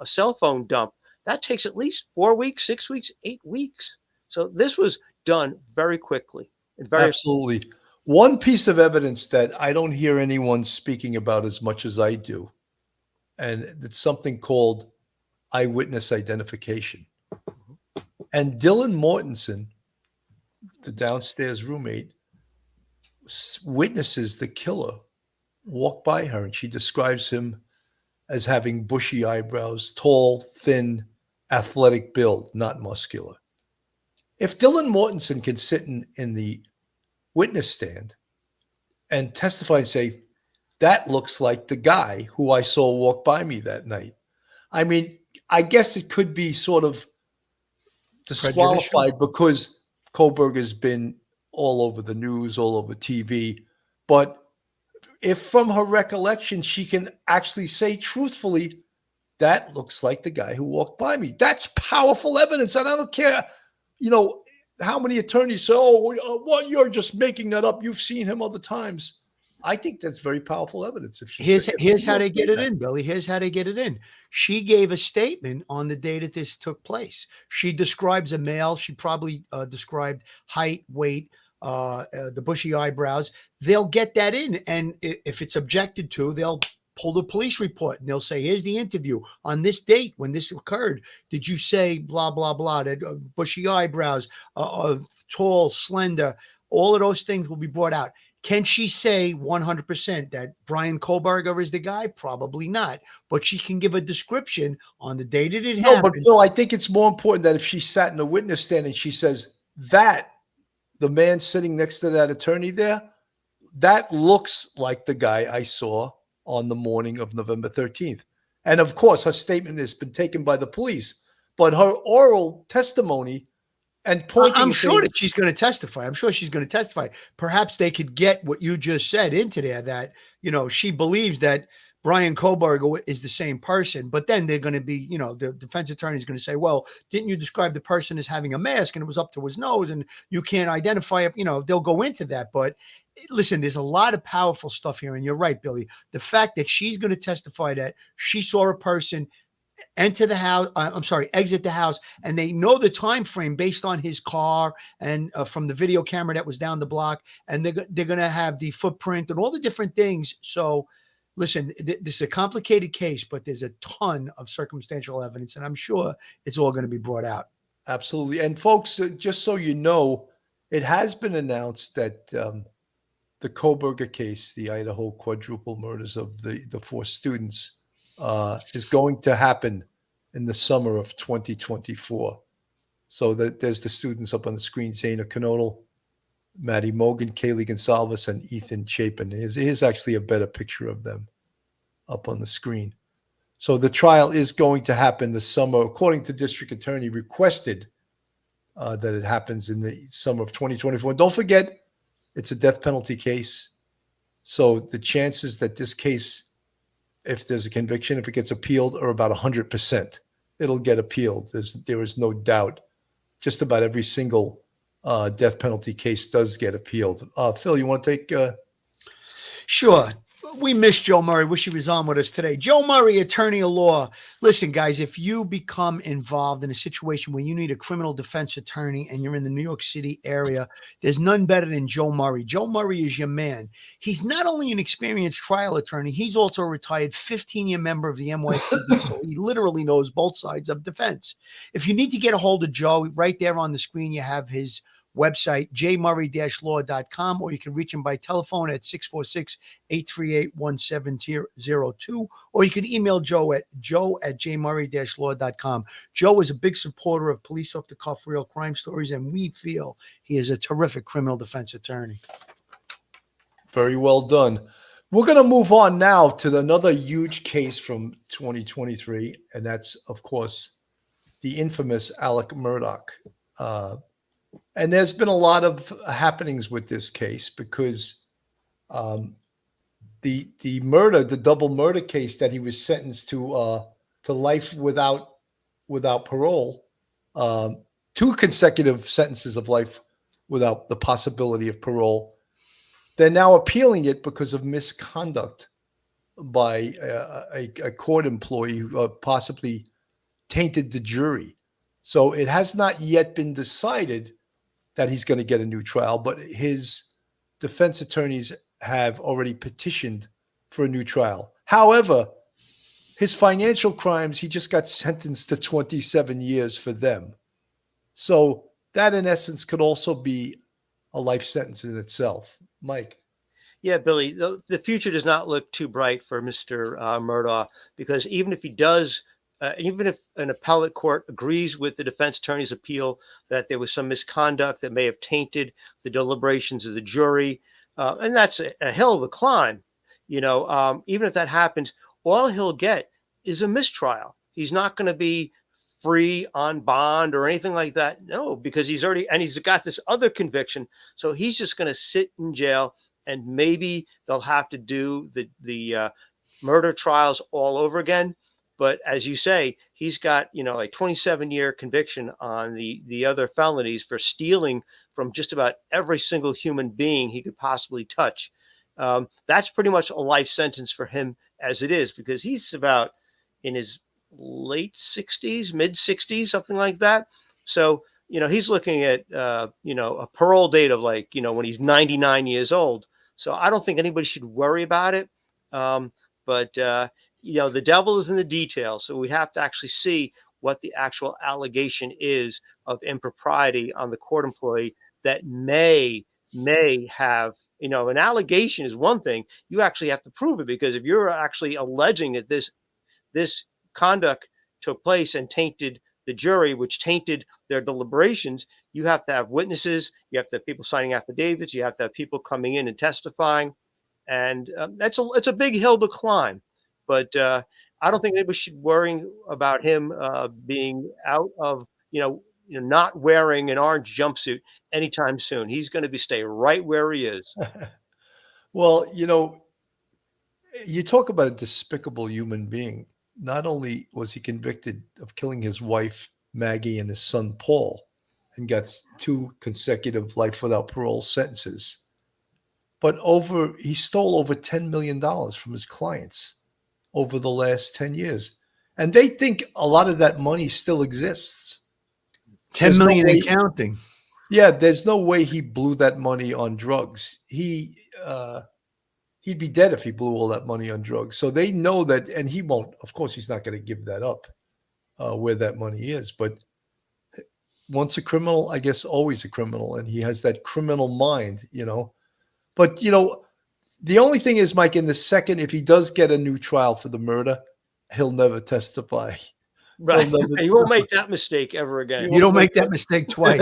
cell phone dump, that takes at least 4 weeks, 6 weeks, 8 weeks. So this was done very quickly. And very Absolutely. One piece of evidence that I don't hear anyone speaking about as much as I do, and it's something called eyewitness identification. And Dylan Mortensen, the downstairs roommate, witnesses the killer walk by her, and she describes him as having bushy eyebrows, tall, thin, athletic build, not muscular. If Dylan Mortensen can sit in the witness stand and testify and say, that looks like the guy who I saw walk by me that night. I mean, I guess it could be sort of disqualified because Kohberger's been all over the news, all over TV. But if from her recollection, she can actually say truthfully, that looks like the guy who walked by me. That's powerful evidence. And I don't care, how many attorneys say, what, you're just making that up. You've seen him other times. I think that's very powerful evidence. If here's how they get it in, Billy. Here's how they get it in. She gave a statement on the day that this took place. She describes a male. She probably described height, weight, the bushy eyebrows. They'll get that in. And if it's objected to, they'll pull the police report and they'll say, here's the interview on this date when this occurred. Did you say blah, blah, blah, that bushy eyebrows, tall, slender, all of those things will be brought out. Can she say 100% that Brian Kohberger is the guy? Probably not. But she can give a description on the day that it happened. No, but Phil, I think it's more important that if she sat in the witness stand and she says that the man sitting next to that attorney there, that looks like the guy I saw on the morning of November 13th. And of course, her statement has been taken by the police, but her oral testimony and pointing. I'm sure that she's going to testify. I'm sure she's going to testify. Perhaps they could get what you just said into there, that, she believes that Brian Kohberger is the same person, but then they're going to be, the defense attorney is going to say, well, didn't you describe the person as having a mask and it was up to his nose and you can't identify it? They'll go into that. But listen, there's a lot of powerful stuff here. And you're right, Billy. The fact that she's going to testify that she saw a person exit the house, and they know the time frame based on his car and from the video camera that was down the block, and they're going to have the footprint and all the different things. So listen, this is a complicated case, but there's a ton of circumstantial evidence, and I'm sure it's all going to be brought out. Absolutely. And folks, just so you know, it has been announced that the Kohberger case, the Idaho quadruple murders of the 4 students, is going to happen in the summer of 2024. So there's the students up on the screen, Zaina Canodal, Maddie Mogan, Kaylee Gonsalves, and Ethan Chapin. Here's actually a better picture of them up on the screen. So the trial is going to happen this summer, according to District Attorney, requested that it happens in the summer of 2024. Don't forget, it's a death penalty case. So the chances that this case, if there's a conviction, if it gets appealed, are about 100%. It'll get appealed. There is no doubt. Just about every single death penalty case does get appealed. Phil, you want to take? Sure. We miss Joe Murray. Wish he was on with us today. Joe Murray, attorney of law. Listen, guys, if you become involved in a situation where you need a criminal defense attorney and you're in the New York City area, there's none better than Joe Murray. Joe Murray is your man. He's not only an experienced trial attorney, he's also a retired 15-year member of the NYPD, so he literally knows both sides of defense. If you need to get a hold of Joe, right there on the screen, you have his website, jmurray-law.com, or you can reach him by telephone at 646-838-1702, or you can email Joe at jmurray-law.com. Joe is a big supporter of police off-the-cuff real crime stories, and we feel he is a terrific criminal defense attorney. Very well done. We're going to move on now to another huge case from 2023, and that's, of course, the infamous Alec Murdaugh. And there's been a lot of happenings with this case because the double murder case that he was sentenced to life without parole, 2 consecutive sentences of life without the possibility of parole. They're now appealing it because of misconduct by a court employee who possibly tainted the jury. So it has not yet been decided that he's going to get a new trial, but his defense attorneys have already petitioned for a new trial. However, his financial crimes, he just got sentenced to 27 years for them. So that, in essence, could also be a life sentence in itself. Mike. Yeah, Billy, the future does not look too bright for Mr. Murdaugh, because even if he does, even if an appellate court agrees with the defense attorney's appeal that there was some misconduct that may have tainted the deliberations of the jury, and that's a hill of a climb, even if that happens, all he'll get is a mistrial. He's not going to be free on bond or anything like that. No, because he's got this other conviction. So he's just going to sit in jail, and maybe they'll have to do the murder trials all over again. But as you say, he's got, like 27-year conviction on the other felonies for stealing from just about every single human being he could possibly touch. That's pretty much a life sentence for him as it is, because he's about in his late 60s, mid 60s, something like that. So, he's looking at, a parole date of when he's 99 years old. So I don't think anybody should worry about it. But the devil is in the details. So we have to actually see what the actual allegation is of impropriety on the court employee that may have, an allegation is one thing. You actually have to prove it, because if you're actually alleging that this conduct took place and tainted the jury, which tainted their deliberations, you have to have witnesses, you have to have people signing affidavits, you have to have people coming in and testifying. And it's a big hill to climb. But I don't think anybody should worry about him being out of, not wearing an orange jumpsuit anytime soon. He's going to stay right where he is. Well, you talk about a despicable human being. Not only was he convicted of killing his wife, Maggie, and his son, Paul, and got 2 consecutive life without parole sentences, but he stole over $10 million from his clients over the last 10 years. And they think a lot of that money still exists. 10 million and counting. Yeah, there's no way he blew that money on drugs. He'd be dead if he blew all that money on drugs. So they know that, and he won't. Of course, he's not going to give that up, where that money is. But once a criminal, I guess always a criminal, and he has that criminal mind, But, the only thing is, Mike, in the second, if he does get a new trial for the murder, he'll never testify. Right. You won't make that mistake ever again. You don't make that mistake twice.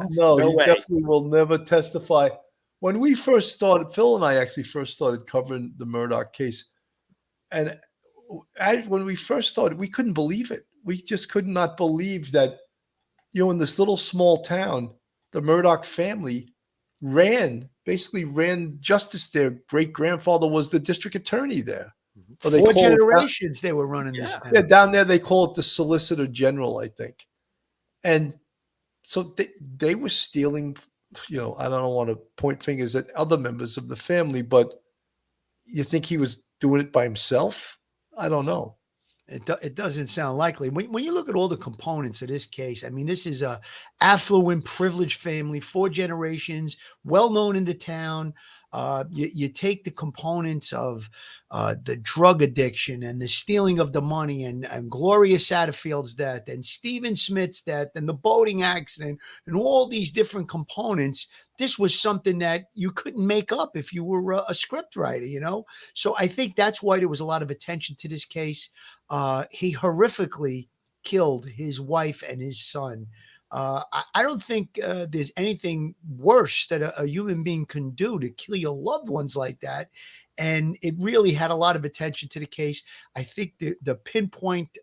No, you definitely will never testify. When we first started, Phil and I actually first started covering the Murdaugh case. And when we first started, we couldn't believe it. We just could not believe that, in this little small town, the Murdaugh family basically ran justice. Their great-grandfather was the district attorney there. 4 generations they were running this town. Yeah, down there they call it the Solicitor General, I think. And so they were stealing, I don't want to point fingers at other members of the family, but you think he was doing it by himself? I don't know. It doesn't sound likely. When you look at all the components of this case, I mean, this is a affluent, privileged family, 4 generations, well known in the town. You take the components of the drug addiction and the stealing of the money and Gloria Satterfield's death and Stephen Smith's death and the boating accident and all these different components. This was something that you couldn't make up if you were a script writer, So I think that's why there was a lot of attention to this case. He horrifically killed his wife and his son. I don't think there's anything worse that a human being can do to kill your loved ones like that. And it really had a lot of attention to the case. I think the pinpoint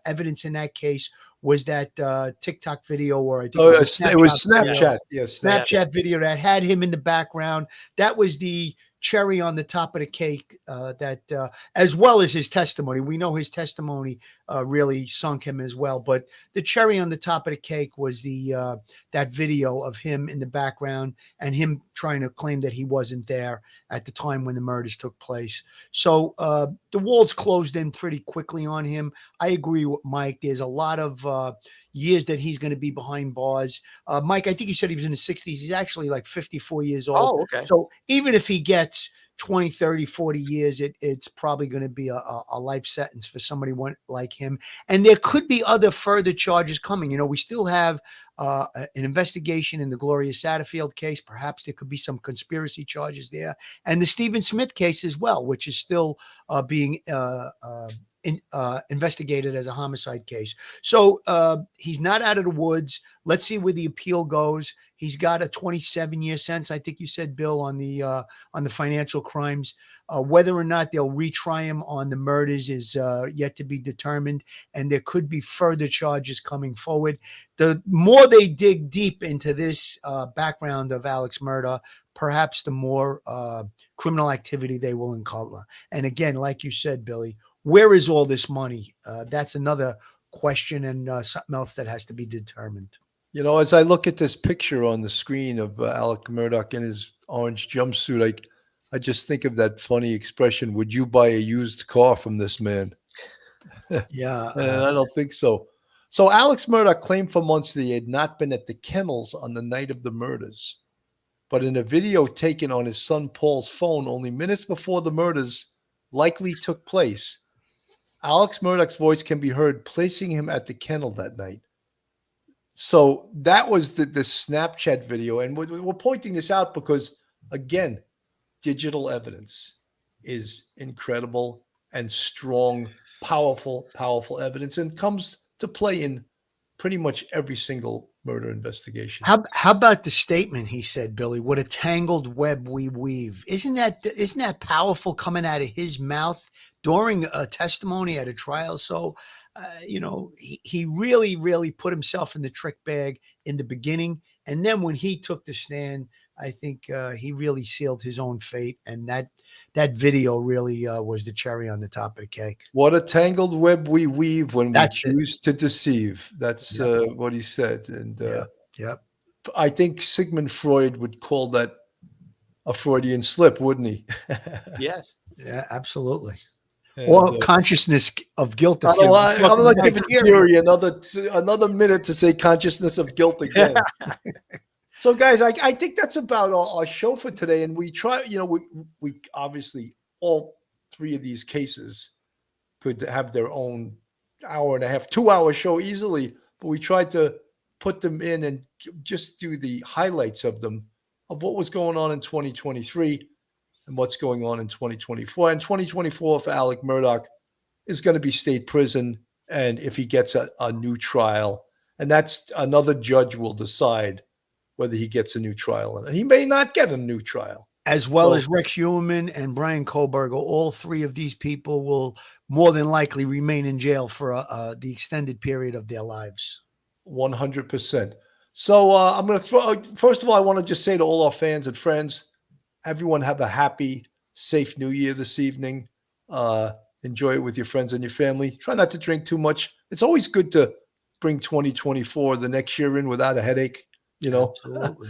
evidence in that case was that TikTok video, or I think Oh, it was a it was video. Snapchat. Yes, Snapchat video that had him in the background. That was the cherry on the top of the cake, as well as his testimony. We know his testimony really sunk him as well, but the cherry on the top of the cake was that video of him in the background and him trying to claim that he wasn't there at the time when the murders took place. So the walls closed in pretty quickly on him. I agree with Mike. There's a lot of years that he's going to be behind bars. Mike, I think you said he was in his 60s. He's actually like 54 years old. Oh, okay. So even if he gets 20, 30, 40 years, it's probably going to be a life sentence for somebody like him. And there could be other further charges coming. You know, we still have an investigation in the Gloria Satterfield case. Perhaps there could be some conspiracy charges there. And the Stephen Smith case as well, which is still being investigated as a homicide case. So he's not out of the woods. Let's see where the appeal goes. He's got a 27-year sentence, I think you said, Bill, on the financial crimes. Whether or not they'll retry him on the murders is yet to be determined, and there could be further charges coming forward. The more they dig deep into this background of Alex Murdaugh, perhaps the more criminal activity they will uncover. And again, like you said, Billy, where is all this money? That's another question, and something else that has to be determined. You know, as I look at this picture on the screen of Alex Murdaugh in his orange jumpsuit, I just think of that funny expression, would you buy a used car from this man? Yeah. And I don't think so. So Alex Murdaugh claimed for months that he had not been at the kennels on the night of the murders. But in a video taken on his son Paul's phone only minutes before the murders likely took place, Alex Murdaugh's voice can be heard placing him at the kennel that night. So that was the Snapchat video. And we're pointing this out because, again, digital evidence is incredible and strong, powerful evidence, and comes to play in pretty much every single murder investigation. How about the statement he said, Billy? What a tangled web we weave. Isn't that powerful coming out of his mouth during a testimony at a trial? So, he really, really put himself in the trick bag in the beginning. And then when he took the stand, I think he really sealed his own fate. And that video really was the cherry on the top of the cake. What a tangled web we weave when we choose to deceive. That's what he said. And I think Sigmund Freud would call that a Freudian slip, wouldn't he? Yes. Yeah, absolutely. And, or consciousness of guilt. I'm not giving Fury another minute to say consciousness of guilt again. So, guys, I think that's about our show for today. And we try, we obviously, all three of these cases could have their own hour and a half, 2-hour show easily. But we tried to put them in and just do the highlights of them, of what was going on in 2023 and what's going on in 2024. And 2024 for Alex Murdaugh is going to be state prison. And if he gets a new trial, and that's another judge will decide whether he gets a new trial. And he may not get a new trial. As well as Rex Heuermann and Brian Kohberger. All three of these people will more than likely remain in jail for the extended period of their lives. 100%. So I'm going to first of all, I want to just say to all our fans and friends, everyone have a happy, safe New Year this evening. Enjoy it with your friends and your family. Try not to drink too much. It's always good to bring 2024, the next year, in without a headache. Absolutely.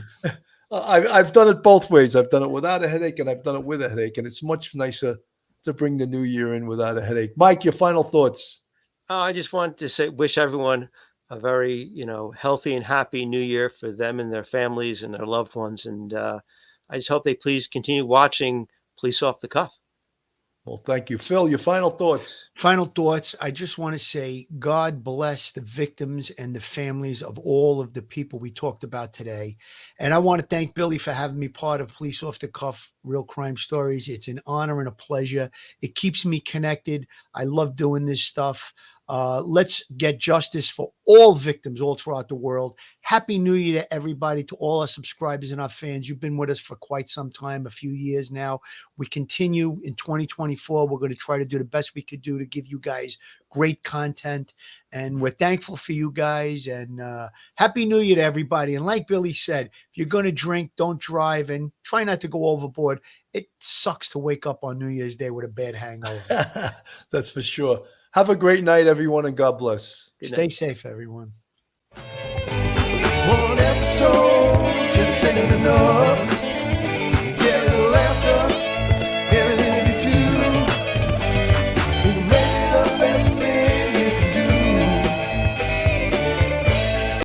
I've done it both ways. I've done it without a headache and I've done it with a headache. And it's much nicer to bring the new year in without a headache. Mike, your final thoughts. I just wanted to say, wish everyone a very, healthy and happy new year for them and their families and their loved ones. And I just hope they please continue watching Police Off the Cuff. Well, thank you. Phil, your final thoughts. Final thoughts. I just want to say God bless the victims and the families of all of the people we talked about today. And I want to thank Billy for having me part of Police Off the Cuff Real Crime Stories. It's an honor and a pleasure. It keeps me connected. I love doing this stuff. Let's get justice for all victims all throughout the world. Happy New Year to everybody, to all our subscribers and our fans. You've been with us for quite some time, a few years now. We continue in 2024. We're going to try to do the best we could do to give you guys great content. And we're thankful for you guys. And Happy New Year to everybody. And like Billy said, if you're going to drink, don't drive, and try not to go overboard. It sucks to wake up on New Year's Day with a bad hangover. That's for sure. Have a great night, everyone, and God bless. Stay safe, everyone. One episode just ain't enough.